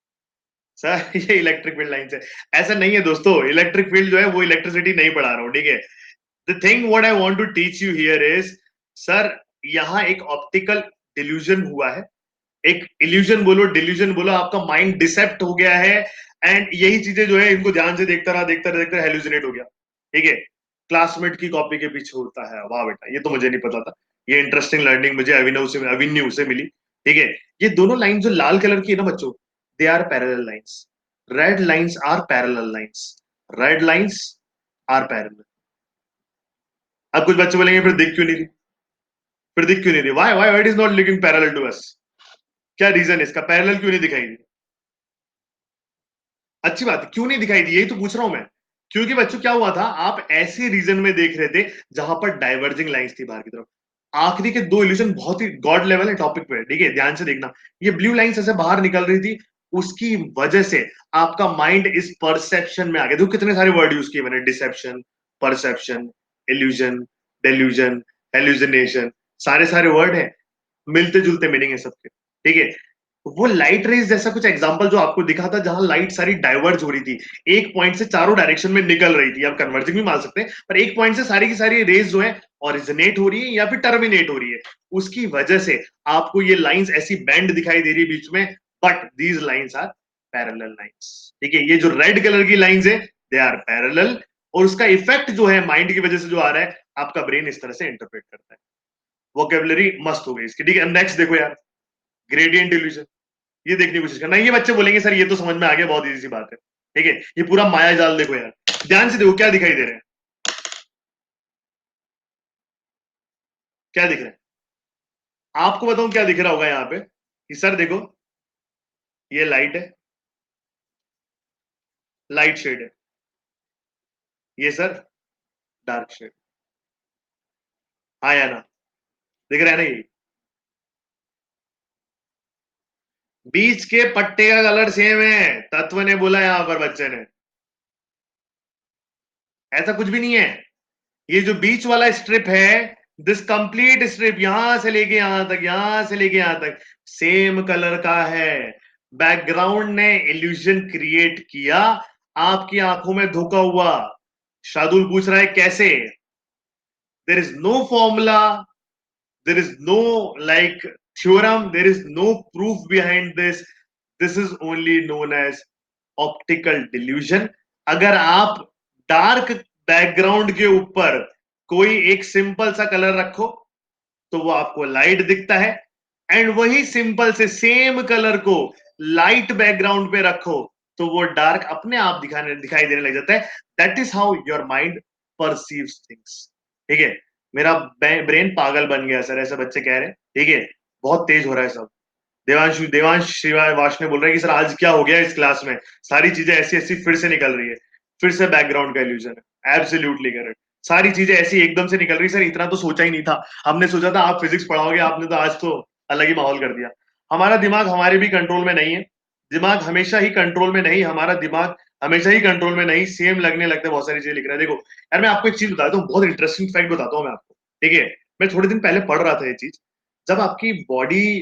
सर ये इलेक्ट्रिक फील्ड लाइन है। ऐसा नहीं है दोस्तों, इलेक्ट्रिक फील्ड जो है वो इलेक्ट्रिसिटी नहीं पढ़ा रहा हूँ, ठीक है। The thing what I want to teach you here is, sir यहाँ एक ऑप्टिकल डिल्यूजन हुआ है, एक इल्यूजन बोलो, डिल्यूजन बोलो, आपका माइंड डिसेप्ट हो गया है, एंड यही चीजें जो है इनको ध्यान से देखता रहा, देखता रहा, देखता हेलुसिनेट हो गया, ठीक है। क्लासमेट की कॉपी के पीछे होता है, वाह बेटा, ये तो मुझे नहीं पता था, ये इंटरेस्टिंग लर्निंग मुझे अविन्यू से मिली, ठीक है। ये दोनों लाइन जो लाल कलर की है ना बच्चों, they are parallel lines, red lines are parallel lines, red lines are parallel. अब कुछ बच्चे बोलेंगे फिर दिख क्यों नहीं रही, फिर दिख क्यों नहीं रही, why why it is not looking parallel to us, क्या रीजन है इसका, पैरेलल क्यों नहीं दिखाई दी, अच्छी बात है, क्यों नहीं दिखाई दी, यही तो पूछ रहा हूं मैं। क्योंकि बच्चों क्या हुआ था, आप ऐसे रीजन में देख रहे थे जहां पर डाइवर्जिंग लाइंस थी बाहर की तरफ। आखिरी के दो इल्यूजन बहुत ही गॉड लेवल है टॉपिक पे, ठीक है, ध्यान से देखना। ये ब्लू लाइंस ऐसे बाहर निकल रही थी, उसकी वजह से आपका माइंड इस परसेप्शन में आ गया। देखो कितने सारे वर्ड यूज किए मैंने, deception, perception, illusion, delusion, hallucination, सारे सारे वर्ड हैं, मिलते जुलते मीनिंग है सबके, ठीक है। वो लाइट रेज जैसा कुछ एग्जांपल जो आपको दिखा था, जहां लाइट सारी डाइवर्ज हो रही थी, एक पॉइंट से चारों डायरेक्शन में निकल रही थी, आप कन्वर्जिंग भी मान सकते हैं, पर एक पॉइंट से सारी की सारी रेज जो है ओरिजिनेट हो रही है या फिर टर्मिनेट हो रही है, उसकी वजह से आपको ये लाइंस ऐसी बैंड दिखाई दे रही है बीच में, but these lines are parallel lines, ठीक है। ये जो रेड कलर की लाइंस है, दे आर पैरेलल, और उसका इफेक्ट जो है माइंड की वजह से जो आ रहा है, आपका ब्रेन इस तरह से इंटरप्रेट करता है। वोकेबलरी मस्त हो गई इसकी, ठीक है। नेक्स्ट देखो यार, ग्रेडियंट इल्यूजन, ये देखने की कोशिश करना। ये बच्चे बोलेंगे सर ये तो समझ में आ गया, बहुत इजी सी बात है, ठीक है, ये पूरा माया जाल देखो यार, ध्यान से देखो क्या दिखाई दे रहे हैं, क्या दिख रहा है, आपको बताऊं क्या दिख रहा होगा यहाँ पे कि सर देखो, ये लाइट है, लाइट शेड है, ये सर डार्क शेड। हाँ या ना? दिख रहा है ना? ये बीच के पट्टे का कलर सेम है, तत्व ने बोला यहां पर, बच्चे ने। ऐसा कुछ भी नहीं है। ये जो बीच वाला स्ट्रिप है, दिस कंप्लीट स्ट्रिप यहां से लेके यहां तक, यहां से लेके यहां तक सेम कलर का है। बैकग्राउंड ने इल्यूजन क्रिएट किया, आपकी आंखों में धोखा हुआ। शार्दुल पूछ रहा है कैसे? There is no formula, there is no like theorem, there is no proof behind this. This is only known as optical delusion. अगर आप डार्क बैकग्राउंड के ऊपर कोई एक सिंपल सा कलर रखो तो वो आपको लाइट दिखता है, एंड वही सिंपल से सेम कलर को लाइट बैकग्राउंड पे रखो तो वो डार्क अपने आप दिखाई देने लग जाता है। That is how your mind perceives things. ठीक है? मेरा ब्रेन पागल बन गया सर, ऐसे बच्चे कह रहे हैं। ठीक है? बहुत तेज हो रहा है सब। देवांश श्रीवाश ने बोल रहा है कि सर आज क्या हो गया इस क्लास में, सारी चीजें ऐसी ऐसी फिर से निकल रही है, फिर से बैकग्राउंड का इल्यूजन है। एब्सोल्युटली करेक्ट, सारी चीजें ऐसी एकदम से निकल रही। सर इतना तो सोचा ही नहीं था, हमने सोचा था आप फिजिक्स पढ़ाओगे, आपने तो आज तो अलग ही माहौल कर दिया। हमारा दिमाग हमारे भी कंट्रोल में नहीं है। दिमाग हमेशा ही कंट्रोल में नहीं, हमारा दिमाग हमेशा ही कंट्रोल में नहीं, सेम लगने लगता है, बहुत सारी चीजें लिख रहा है। देखो यार, मैं आपको एक चीज बताता हूँ, बहुत इंटरेस्टिंग फैक्ट बताता हूँ मैं आपको। ठीक है? मैं थोड़े दिन पहले पढ़ रहा था ये चीज। जब आपकी बॉडी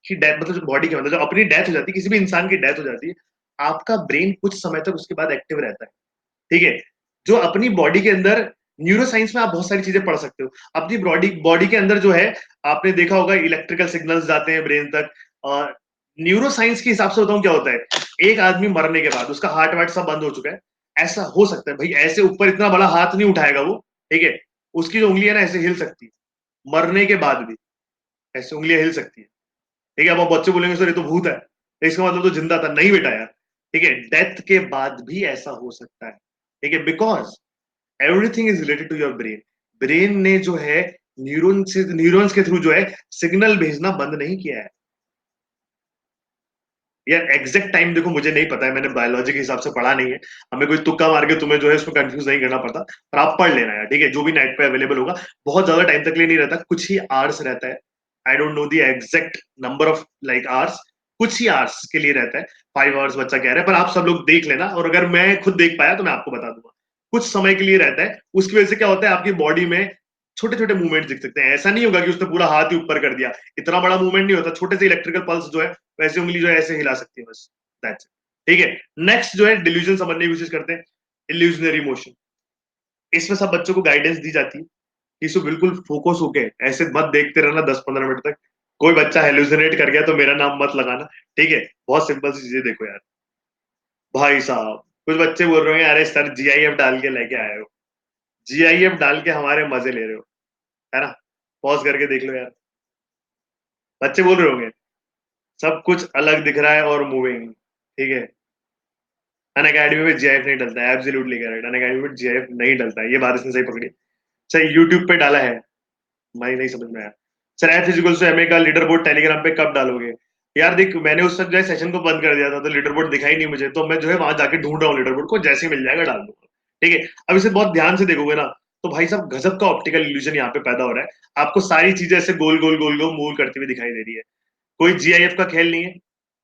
की डेथ, मतलब जो बॉडी के मतलब जब अपनी डेथ हो जाती है, किसी भी इंसान की डेथ हो जाती है, आपका ब्रेन कुछ समय तक उसके बाद एक्टिव रहता है। ठीक है? जो अपनी बॉडी के अंदर, न्यूरो साइंस में आप बहुत सारी चीजें पढ़ सकते हो। अपनी बॉडी बॉडी के अंदर जो है, आपने देखा होगा इलेक्ट्रिकल सिग्नल्स जाते हैं ब्रेन तक। और न्यूरो साइंस के हिसाब से बताऊं क्या होता है, एक आदमी मरने के बाद उसका हार्ट वार्ट सब बंद हो चुका है, ऐसा हो सकता है भाई, ऐसे ऊपर इतना बड़ा हाथ नहीं उठाएगा वो। ठीक है? उसकी जो उंगलियां ना ऐसे हिल सकती है मरने के बाद भी, ऐसे उंगलियां हिल सकती है। ठीक है? अब आप बच्चे बोलेंगे सर ये तो भूत है, तो इसका मतलब तो जिंदा था। नहीं बेटा यार, ठीक है, डेथ के बाद भी ऐसा हो सकता है। ठीक है? Because everything is related to your brain. Brain ने जो है न्यूरॉन्स के थ्रू जो है सिग्नल भेजना बंद नहीं किया है। यार एग्जैक्ट टाइम देखो मुझे नहीं पता है, मैंने बायोलॉजी के हिसाब से पढ़ा नहीं है। हमें कोई तुक्का मार के तुम्हें जो है उसमें कंफ्यूज नहीं करना पड़ता, पर आप पढ़ लेना यार। ठीक है? जो भी नेट पे अवेलेबल होगा, बहुत ज्यादा टाइम तक के लिए नहीं रहता, कुछ ही आवर्स रहता है। I don't know the exact number of like ours, कुछ ही आवर्स के लिए रहता है। 5 आवर्स बच्चा कह रहा है, पर आप सब लोग देख लेना, और अगर मैं खुद देख पाया तो मैं आपको बता दूंगा। कुछ समय के लिए रहता है, उसकी वजह से क्या होता है, आपकी बॉडी में छोटे छोटे मूवमेंट दिख सकते हैं। ऐसा नहीं होगा कि उसने पूरा हाथ ही ऊपर कर दिया, इतना बड़ा मूवमेंट नहीं होता, छोटे से इलेक्ट्रिकल पल्स जो है वैसे उंगली जो है ऐसे हिला सकती है बस। That's it. ठीक है? नेक्स्ट जो है डिल्यूजन समझने की कोशिश करते हैं। इल्यूजनरी मोशन, इसमें सब बच्चों को गाइडेंस दी जाती है कि इसको बिल्कुल फोकस होके ऐसे मत देखते रहना 10-15 मिनट तक। कोई बच्चा हेलुसिनेट कर गया तो मेरा नाम मत लगाना। ठीक है? बहुत सिंपल सी चीजें देखो यार। भाई साहब, कुछ बच्चे बोल रहे हैं अरे सर जीआईएफ डाल के लेके आए हो, जीआईएफ डाल के हमारे मजे ले रहे हो, है ना? पॉज करके देख लो यार। बच्चे बोल रहे होंगे सब कुछ अलग दिख रहा है और मूविंग। ठीक है? अन अकेडमी में जीआईएफ नहीं डलता है, एब्सोल्युटली करेक्ट, अन अकेडमी में जीआईएफ नहीं डलता है, ये बात इसने सही पकड़ी। सर यूट्यूब पे डाला है, मैं नहीं समझ में आया। सर एफ इजिकल्स टू एमए का लीडर बोर्ड टेलीग्राम पे कब डालोगे? यार देख, मैंने उस वक्त जो है सेशन को बंद कर दिया था, तो लीडर बोर्ड दिखाई नहीं मुझे, तो मैं जो है वहां जाके ढूंढ रहा हूँ लीडर बोर्ड को, जैसे ही मिल जाएगा डाल दूंगा। ठीक है? अब इसे बहुत ध्यान से देखोगे ना, तो भाई साहब गजब का ऑप्टिकल इल्यूजन यहाँ पे पैदा हो रहा है। आपको सारी चीजें ऐसे गोल गोल गोल गोल मूव करती हुई दिखाई दे रही है। कोई जीआईएफ का खेल नहीं है,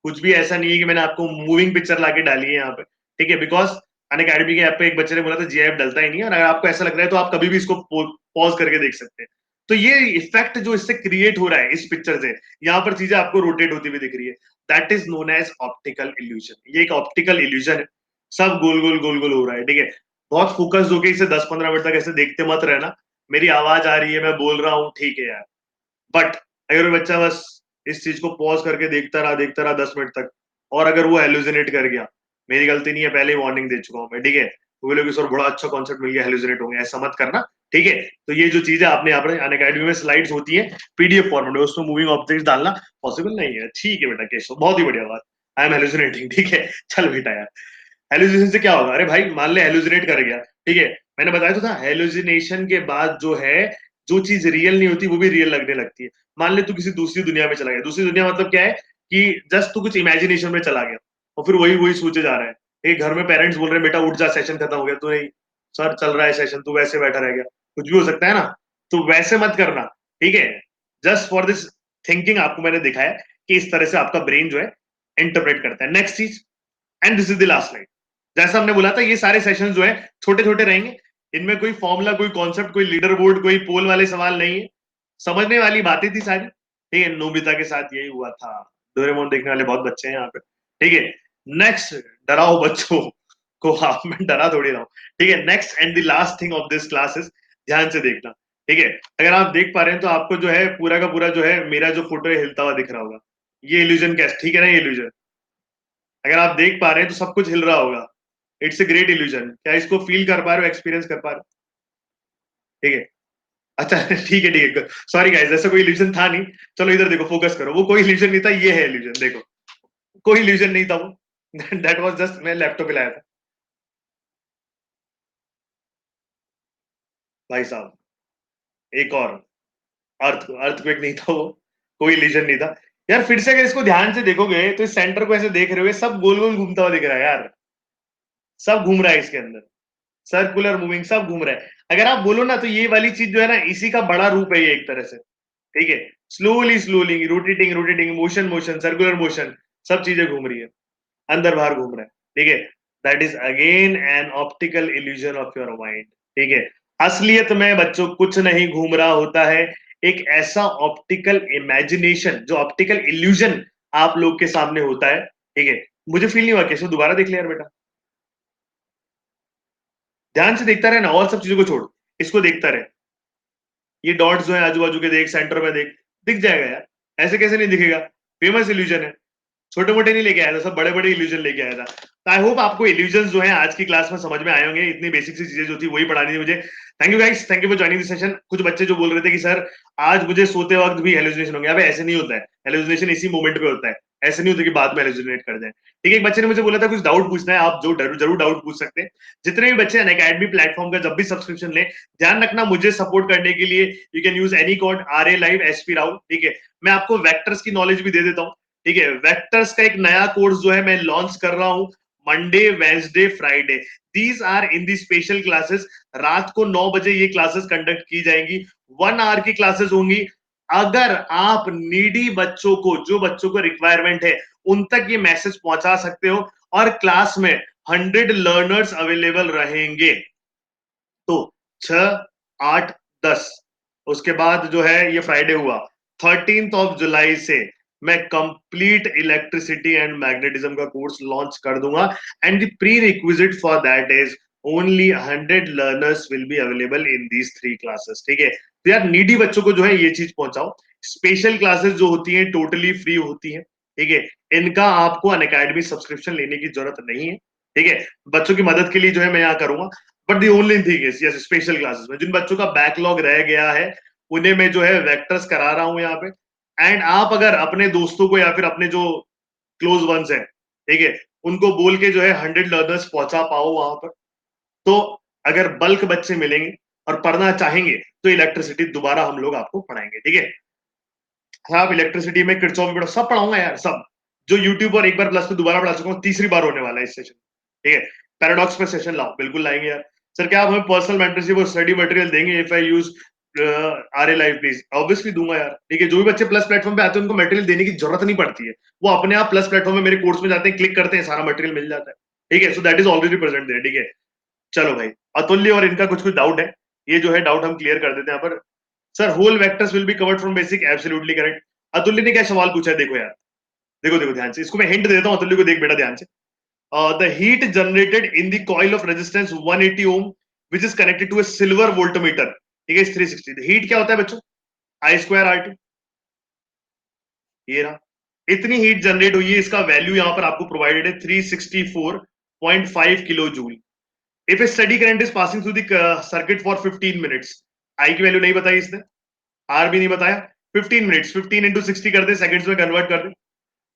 कुछ भी ऐसा नहीं है कि मैंने आपको मूविंग पिक्चर लाके डाली है यहाँ पे। ठीक है? बिकॉज अन अकेडमी के ऐप पे एक बच्चे ने बोला था जीआईएफ डलता ही नहीं है, और अगर आपको ऐसा लग रहा है तो आप कभी भी इसको पॉज करके देख सकते हैं। तो ये इफेक्ट जो इससे क्रिएट हो रहा है इस पिक्चर से, यहाँ पर चीजें आपको रोटेट होती हुई दिख रही है, that is known as optical illusion. ये एक ऑप्टिकल इल्यूजन है, सब गोल गोल गोल गोल हो रहा है। ठीक है? बहुत फोकस होके इसे 10-15 मिनट तक ऐसे देखते मत रहना। मेरी आवाज आ रही है, मैं बोल रहा हूँ, ठीक है यार, बट अगर वो बच्चा बस इस चीज को पॉज करके देखता रहा 10 मिनट तक, और अगर वो हेलुसिनेट कर गया, मेरी गलती नहीं है, पहले ही वार्निंग दे चुका हूं मैं। ठीक है? तो वो लोग सर बड़ा अच्छा कॉन्सेप्ट मिल गया, हेलुसिनेट होंगे, ऐसा मत करना। ठीक है? तो ये जो चीज है, आपने यहाँ पर अनअकैडमी में स्लाइड्स होती है पीडीएफ फॉर्मेट में, उसमें मूविंग ऑब्जेक्ट्स डालना पॉसिबल नहीं है। ठीक है बेटा केशव, बहुत ही बढ़िया बात, आई एम हेलुसिनेटिंग। ठीक है? चल बेटा यार, हेलुसिनेशन से क्या होगा? अरे भाई मान ले हेलुसिनेट कर गया, ठीक है, मैंने बताया तो था हेलुसिनेशन के बाद जो है, जो चीज रियल नहीं होती वो भी रियल लगने लगती है। मान ले तू किसी दूसरी दुनिया में चला गया, दूसरी दुनिया मतलब क्या है कि जस्ट तू कुछ इमेजिनेशन में चला गया और फिर वही वही सोचे जा रहा है। एक घर में पेरेंट्स बोल रहे हैं बेटा उठ जा, सेशन खत्म हो गया, तो नहीं सर चल रहा है सेशन, तू वैसे बैठा रह गया, कुछ भी हो सकता है ना। तो वैसे मत करना, ठीक है। जस्ट फॉर दिस थिंकिंग आपको मैंने दिखाया कि इस तरह से आपका ब्रेन जो है इंटरप्रेट करता है। नेक्स्ट चीज, and this is the last slide. जैसा हमने बोला था ये सारे सेशन जो है छोटे छोटे रहेंगे, इनमें कोई फॉर्मूला, कोई कॉन्सेप्ट, कोई लीडर बोर्ड, कोई पोल वाले सवाल नहीं है, समझने वाली बातें थी सारी, ठीक है। नोबिता के साथ यही हुआ था, डोरेमोन देखने वाले बहुत बच्चे हैं यहाँ पे, ठीक है। नेक्स्ट, डराओ बच्चों को, आप मैं डरा थोड़ी रहा हूँ, ठीक है। Next and the last thing of this class is, ध्यान से देखना, ठीक है। अगर आप देख पा रहे हैं तो आपको जो है पूरा का पूरा जो है मेरा जो फोटो है हिलता हुआ दिख रहा होगा, ये इल्यूजन कैसे, ठीक है ना, ये इल्यूजन अगर आप देख पा रहे हैं तो सब कुछ हिल रहा होगा। इट्स ए ग्रेट इल्यूजन, क्या इसको फील कर पा रहे हो, एक्सपीरियंस कर पा रहे हो, ठीक है। अच्छा ठीक है, सॉरी गाइस, ऐसा कोई इल्यूजन था नहीं। चलो इधर देखो, फोकस करो, वो कोई इल्यूजन नहीं था, ये है इल्यूजन, देखो कोई इल्यूजन नहीं था वो दैट वाज जस्ट, मैं लैपटॉप पे लाया था भाई साहब। एक और, अर्थक्वेक नहीं था वो, कोई इल्यूजन नहीं था यार। फिर से अगर इसको ध्यान से देखोगे तो इस सेंटर को ऐसे देख रहे हो, सब गोल गोल घूमता हुआ दिख रहा है यार, सब घूम रहा है इसके अंदर, सर्कुलर मूविंग सब घूम रहा है। अगर आप बोलो ना तो ये वाली चीज जो है ना इसी का बड़ा रूप है ये एक तरह से, ठीक है। Slowly slowly rotating rotating, motion motion, circular motion, सब चीजें घूम रही है, अंदर बाहर घूम रहा है, ठीक है। That is again an optical illusion of your mind, ठीक है। असलियत में बच्चों कुछ नहीं घूम रहा होता है, एक ऐसा ऑप्टिकल इमेजिनेशन, जो ऑप्टिकल इल्यूजन आप लोग के सामने होता है, ठीक है। मुझे फील नहीं हुआ, कैसे दोबारा देख लिया यार बेटा, ध्यान से देखता रहे ना, और सब चीजों को छोड़, इसको देखता रहे। ये डॉट्स जो है आजू बाजू के देख, सेंटर में देख, दिख जाएगा यार, ऐसे कैसे नहीं दिखेगा, फेमस इल्यूजन है। छोटे मोटे नहीं लेके आया था, सब बड़े बड़े इल्यूजन लेके आया था। तो आई होप आपको इल्यूजन जो है आज की क्लास में समझ में आए होंगे, इतनी बेसिक सी चीजें जो थी वही पढ़ानी थी मुझे। Thank you guys, thank you for joining this session. कुछ बच्चे जो बोल रहे थे कि सर आज मुझे सोते वक्त भी हेलुसिनेशन होंगे, अबे ऐसे नहीं होता है, हेलुसिनेशन इसी मोमेंट पे होता है, ऐसे नहीं होता कि बाद में हेलुसिनेट कर जाए, ठीक है। एक बच्चे ने मुझे बोला था कुछ डाउट पूछना है, आप जो जरूर डाउट पूछ सकते हैं। जितने भी बच्चे अनअकैडमी प्लेटफॉर्म का जब भी सब्सक्रिप्शन ले, ध्यान रखना मुझे सपोर्ट करने के लिए you can use any code RA Live SP Rahul, ठीक है। मैं आपको वेक्टर्स की नॉलेज भी दे देता हूँ, ठीक है। वेक्टर्स का एक नया कोर्स जो है मैं लॉन्च कर रहा हूं, Monday Wednesday Friday, these are in the special classes. रात को 9 बजे ये क्लासेस कंडक्ट की जाएंगी, 1 आवर की क्लासेस होंगी। अगर आप नीडी बच्चों को, जो बच्चों को रिक्वायरमेंट है, उन तक ये मैसेज पहुंचा सकते हो, और क्लास में 100 लर्नर्स अवेलेबल रहेंगे। तो 6 8 10, उसके बाद जो है ये फ्राइडे हुआ, 13 जुलाई से मैं कंप्लीट इलेक्ट्रिसिटी एंड मैग्नेटिज्म का कोर्स लॉन्च कर दूंगा, and the pre requisite for that is only 100 learners will be available in these 3 classes, ठीक है। तो यार नीडी बच्चों को जो है ये चीज पहुंचाओ। स्पेशल क्लासेस जो होती हैं टोटली फ्री होती हैं, ठीक है। इनका आपको अनअकैडमी सब्सक्रिप्शन लेने की जरूरत नहीं है, ठीक है। बच्चों की मदद के लिए जो है मैं यहाँ करूंगा, but the only thing is yes, special classes में जिन बच्चों का बैकलॉग रह गया है उन्हें मैं जो है वेक्टर्स करा रहा हूं यहाँ पे। एंड आप अगर अपने दोस्तों को या फिर अपने जो क्लोज वंस हैं, ठीक है, उनको बोल के जो है 100 लर्नर्स पहुंचा पाओ वहां पर, तो अगर बल्क बच्चे मिलेंगे और पढ़ना चाहेंगे तो इलेक्ट्रिसिटी दोबारा हम लोग आपको पढ़ाएंगे, ठीक है। हाँ, आप इलेक्ट्रिसिटी में किरचॉफ भी पढ़ो, सब पढ़ाऊंगा यार, सब जो यूट्यूब पर एक बार प्लस पे दोबारा पढ़ा चुका हूँ, तीसरी बार होने वाला है इस सेशन, ठीक है। पैराडॉक्स पे सेशन लाओ, बिल्कुल लाएंगे यार। सर क्या आप हमें पर्सनल मेंटरशिप और स्टडी मटेरियल देंगे if I use RA Live please? Obviously दूंगा यार, ठीक है। जो भी बच्चे प्लस प्लेटफॉर्म पे आते हैं उनको मटेरियल देने की जरूरत नहीं पड़ती है, वो अपने आप प्लस प्लेटफॉर्म में मेरे कोर्स में जाते हैं, क्लिक करते हैं, सारा मटेरियल मिल जाता है, ठीक है। So that is already present there, ठीक है। चलो भाई, अतुल्य और इनका कुछ कुछ डाउट है, ये जो है डाउट हम क्लियर कर देते हैं यहाँ पर। Sir whole vectors will be covered from basic, absolutely correct. Atulya ने क्या सवाल पूछा है, देखो यार, देखो देखो ध्यान से, इसको मैं हिंट देता हूं, अतुल्य को देख बेटा ध्यान से। The heat generated in the coil of resistance 180 ohm which is connected to a silver voltmeter, ठीक है, इस 360, हीट क्या होता है बच्चों, I2 RT, ये रहा। इतनी हीट जनरेट हुई है, इसका वैल्यू यहां पर आपको प्रोवाइडेड है 364.5 kilo joule. If a steady current is passing through the circuit for 15 minutes, I की वैल्यू नहीं बताई इसने, आर भी नहीं बताया, 15 मिनट्स 15 इंटू 60 कर दे, सेकंड्स में कन्वर्ट कर दे।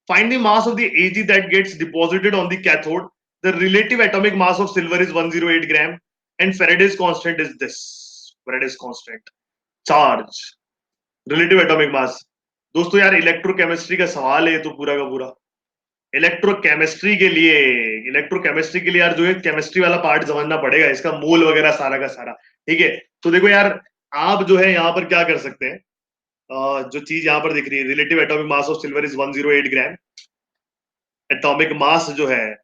Find the mass of the Ag that gets deposited on the cathode. The relative atomic mass of silver is 108 gram, and Faraday's constant is this. Faraday's constant charge. Relative atomic mass. दोस्तों यार electrochemistry का सवाल है तो पूरा का पूरा electrochemistry के लिए इलेक्ट्रोकेमिस्ट्री के लिए यार जो है केमिस्ट्री वाला पार्ट समझना पड़ेगा, इसका मोल वगैरह सारा का सारा। ठीक है, तो देखो यार आप जो है यहाँ पर क्या कर सकते हैं, जो चीज यहाँ पर दिख रही है, relative atomic mass of silver is 108 gram. Atomic mass जो है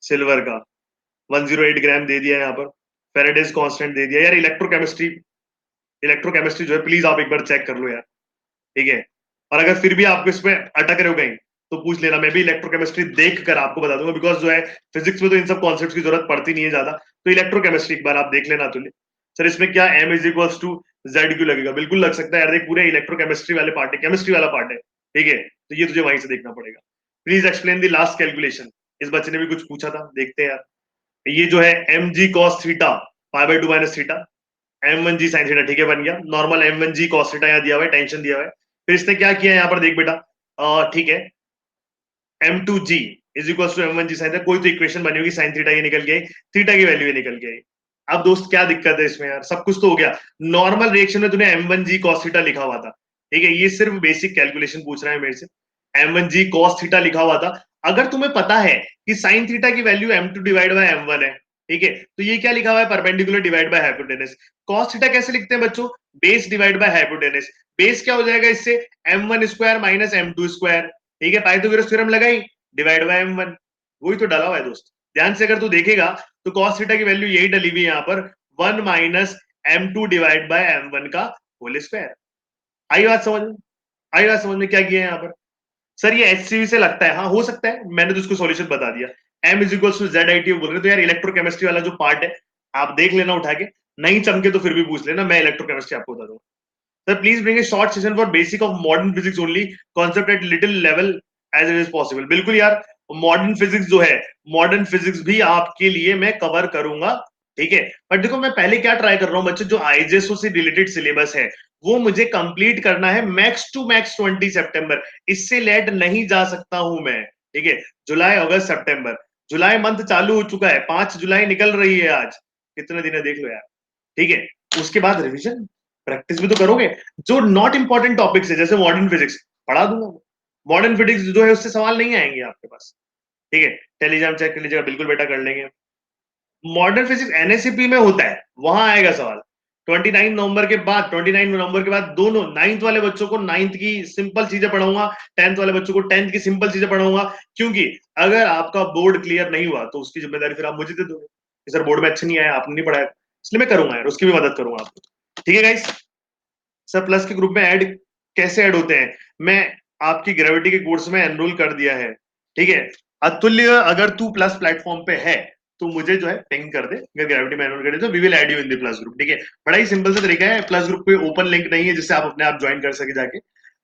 सिल्वर का 108 ग्राम दे दिया है यहाँ पर। फेरेडेज कांस्टेंट दे दिया यार। इलेक्ट्रोकेमिस्ट्री जो है प्लीज आप एक बार चेक कर लो यार। ठीक है, और अगर फिर भी आपको इसमें अटक रहे हो कहीं तो पूछ लेना, मैं भी इलेक्ट्रोकेमिस्ट्री देख कर आपको बता दूंगा, बिकॉज जो है फिजिक्स में तो इन सब कॉन्सेप्ट की जरूरत पड़ती नहीं है ज्यादा। तो इलेक्ट्रोकेमिस्ट्री एक बार आप देख लेना तो। सर इसमें क्या M is equals to Z Q लगेगा, बिल्कुल लग सकता है यार, देख पूरे इलेक्ट्रोकेमिस्ट्री वाले पार्ट है, केमिस्ट्री वाला पार्ट है। ठीक है, तो ये तुझे वहीं से देखना पड़ेगा। Please explain the last calculation. इस बच्चे ने भी कुछ पूछा था, देखते हैं यार। ये जो है M G cos theta pi by 2 minus theta, M1G sine theta. ठीक है, बन गया नॉर्मल M1G cos थीटा, यहाँ दिया हुआ है, टेंशन दिया हुआ है। फिर इसने क्या किया यहाँ पर देख बेटा, ठीक है, M2G is equal to M1G sine theta, कोई तो इक्वेशन बनी होगी, साइन थीटा ये निकल गई, थीटा की वैल्यू ये निकल गई। अब दोस्त क्या दिक्कत है इसमें यार, सब कुछ तो हो गया। नॉर्मल रिएक्शन में तूने M1G cos थीटा लिखा हुआ था। ठीक है, ये सिर्फ बेसिक कैलकुलेशन पूछ रहा है मेरे से। M1G cos थीटा लिखा हुआ था। अगर तुम्हें पता है कि साइन थीटा की value M2 divide by M1 है, ठीक है, तो ये क्या लिखा हुआ है, perpendicular divide by hypotenuse. Cos theta कैसे लिखते हैं बच्चों, base divide by hypotenuse. Base क्या हो जाएगा इससे, M1 square minus M2 square. ठीक है, पाइथागोरस थ्योरम लगाई, डिवाइड बाय M1, वही तो डाला हुआ है दोस्त। ध्यान से अगर तू देखेगा तो कॉस थीटा की वैल्यू यही डली हुई है यहाँ पर, 1 minus M2 divide by M1 का होल स्क्वायर। आई बात समझ में, आई बात समझ में क्या किया है यहाँ पर। सर ये एचसीवी से लगता है, हाँ हो सकता है, मैंने तो उसको सॉल्यूशन बता दिया। M is equal to Z I T बोल रहे तो यार इलेक्ट्रोकेमिस्ट्री वाला जो पार्ट है आप देख लेना उठा के, नहीं चमके तो फिर भी पूछ लेना, मैं इलेक्ट्रोकेमिस्ट्री आपको बता दूंगा। Sir please bring a short session for basic of modern physics only, concept at little level as it is possible. बिल्कुल यार, मॉडर्न फिजिक्स जो है, मॉडर्न फिजिक्स भी आपके लिए मैं कवर करूंगा। ठीक है, बट देखो मैं पहले क्या ट्राई कर रहा हूँ बच्चों, जो आईजेएसओ से रिलेटेड सिलेबस है वो मुझे कंप्लीट करना है मैक्स टू मैक्स 20 सितंबर, इससे लेट नहीं जा सकता हूं मैं। ठीक है, जुलाई अगस्त सितंबर, जुलाई मंथ चालू हो चुका है, 5 जुलाई निकल रही है आज, कितने दिन है देख लो यार। ठीक है, उसके बाद रिवीजन, प्रैक्टिस भी तो करोगे। जो नॉट इंपॉर्टेंट टॉपिक्स है जैसे मॉडर्न फिजिक्स पढ़ा दूंगा, मॉडर्न फिजिक्स जो है उससे सवाल नहीं आएंगे आपके पास। ठीक है, टेलीग्राम चेक कर लीजिएगा, बिल्कुल बेटा कर लेंगे। मॉडर्न फिजिक्स एनएससीपी में होता है, वहां आएगा सवाल। 29 नवंबर के बाद दोनों नाइन्थ वाले बच्चों को नाइन्थ की सिंपल चीजें पढ़ाऊंगा, टेंथ वाले बच्चों को टेंथ की सिंपल चीजें पढ़ाऊंगा। क्योंकि अगर आपका बोर्ड क्लियर नहीं हुआ तो उसकी जिम्मेदारी फिर आप मुझे दे दोगे कि सर बोर्ड में अच्छा नहीं आया, आपने नहीं पढ़ाया, इसलिए मैं करूंगा यार, उसकी भी मदद करूंगा आपको। ठीक है गाइस, सर प्लस के ग्रुप में ऐड कैसे ऐड होते हैं, मैं आपकी ग्रेविटी के कोर्स में एनरोल कर दिया है। ठीक है, अतुल्य अगर तू प्लस प्लेटफॉर्म पे है तो मुझे जो है पिंग कर दे, अगर ग्रेविटी में एनरोल कर दे तो we will add you in the plus group. ठीक है, बड़ा ही सिंपल सा तरीका है, प्लस ग्रुप पे ओपन लिंक नहीं है जिससे आप अपने आप ज्वाइन कर सके जाके,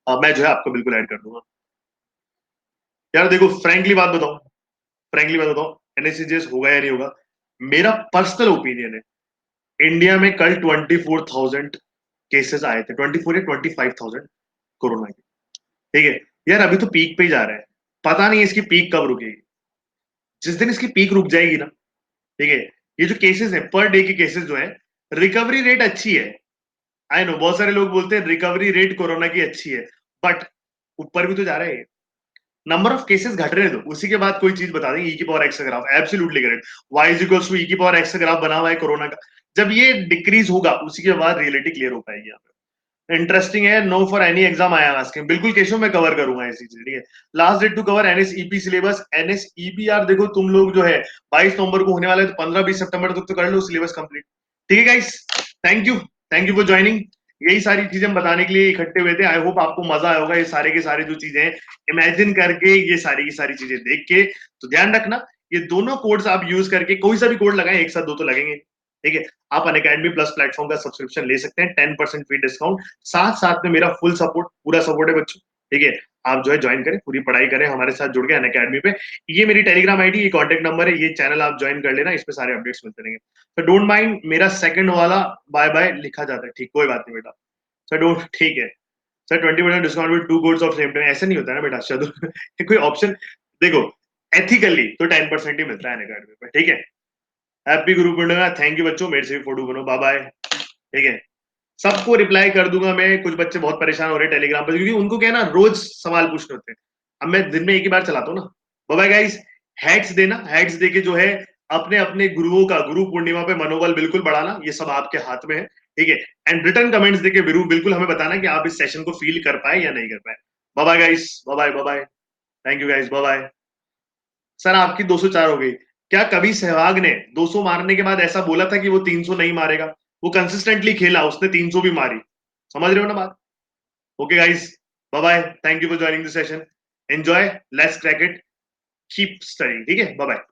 मैं जो है आपको बिल्कुल ऐड कर दूंगा। यार देखो फ्रेंकली बात बताऊं, एनएससीजेएस होगा या नहीं होगा, मेरा पर्सनल ओपिनियन है, इंडिया में कल 24,000 केसेस आए थे, 24 या 25,000 कोरोना के। ठीक है, यार अभी तो पीक पे ही जा रहा है, पता नहीं इसकी पीक कब रुकेगी। जिस दिन इसकी पीक रुक जाएगी ना, ठीक है, ये जो केसेस है पर डे के केसेस जो है, रिकवरी रेट अच्छी है। आई नो बहुत सारे लोग बोलते हैं रिकवरी रेट कोरोना की अच्छी है, बट ऊपर भी तो जा रहा है, नंबर ऑफ केसेस घट रहे हैं, तो उसी के बाद कोई चीज बता देंगे ई की पावर एक्स का graph, absolutely correct, y is equals to e की पावर एक्स का ग्राफ बना हुआ है कोरोना का। जब ये डिक्रीज होगा उसी के बाद रियलिटी क्लियर हो पाएगी यहाँ पे। इंटरेस्टिंग है, नो फॉर एनी एग्जाम आया आस्किंग, बिल्कुल केशव मैं कवर करूंगा ऐसी चीज। ठीक है, last date to cover NSEP syllabus, NSEP यार देखो तुम लोग जो है 22 नवंबर को होने वाले है, तो 15-20 सितंबर तक तो कर लो सिलेबस कंप्लीट। ठीक है guys, thank you, thank you for joining. यही सारी चीजें हम बताने के लिए इकट्ठे हुए थे, आई होप आपको मजा आया होगा, ये सारे के सारे जो चीजें हैं इमेजिन करके, ये सारी की सारी चीजें देख के। तो ध्यान रखना, ये दोनों कोड्स आप यूज करके कोई सा भी कोड लगाएं, एक साथ दो तो लगेंगे। ठीक है, आप अनअकैडमी प्लस प्लेटफॉर्म का सब्सक्रिप्शन ले सकते हैं, 10% फ्री डिस्काउंट, साथ साथ में मेरा फुल सपोर्ट, पूरा सपोर्ट है बच्चों। ठीक है, आप जो है ज्वाइन करें, पूरी पढ़ाई करें हमारे साथ जुड़ के अनअकैडमी पे। ये मेरी टेलीग्राम आईडी, ये कॉन्टेक्ट नंबर है, ये चैनल आप ज्वाइन कर लेना, इसमें सारे अपडेट्स मिलते रहेंगे। तो डोंट माइंड, मेरा सेकंड वाला बाय बाय लिखा जाता है, ठीक कोई बात नहीं बेटा, सर डोंट, ठीक है sir, 20% discount with 2 codes of same time, ऐसे नहीं होता है ना बेटा, चलो कोई ऑप्शन देखो, एथिकली तो 10% ही मिलता है अनअकैडमी पे। ठीक है, happy Guru Purnima, thank you बच्चों, मेरे से भी फोटो बनो, बाय बाय। ठीक है। सबको रिप्लाई कर दूंगा मैं। कुछ बच्चे बहुत परेशान हो रहे हैं टेलीग्राम पर, क्योंकि उनको क्या है ना, रोज सवाल पूछने होते हैं। अब मैं दिन में एक ही बार चलाता हूँ ना। बाय बाय गाइस, हैट्स देना, हैट्स देके जो है अपने अपने गुरुओं का, गुरु पूर्णिमा पे मनोबल बिल्कुल बढ़ाना, ये सब आपके हाथ में है, ठीक है। एंड रिटर्न कमेंट्स देके बिल्कुल हमें बताना कि आप इस सेशन को फील कर पाए या नहीं कर पाए। Bye bye guys, bye bye, bye bye, thank you guys, bye bye. Sir आपकी 204 हो गई। क्या कभी सहवाग ने 200 मारने के बाद ऐसा बोला था कि वो 300 नहीं मारेगा? वो कंसिस्टेंटली खेला, उसने 300 भी मारी। समझ रहे हो ना बात? Okay guys, bye bye, thank you for joining the session, enjoy, let's crack it, keep studying, ठीक है, बाय बाय।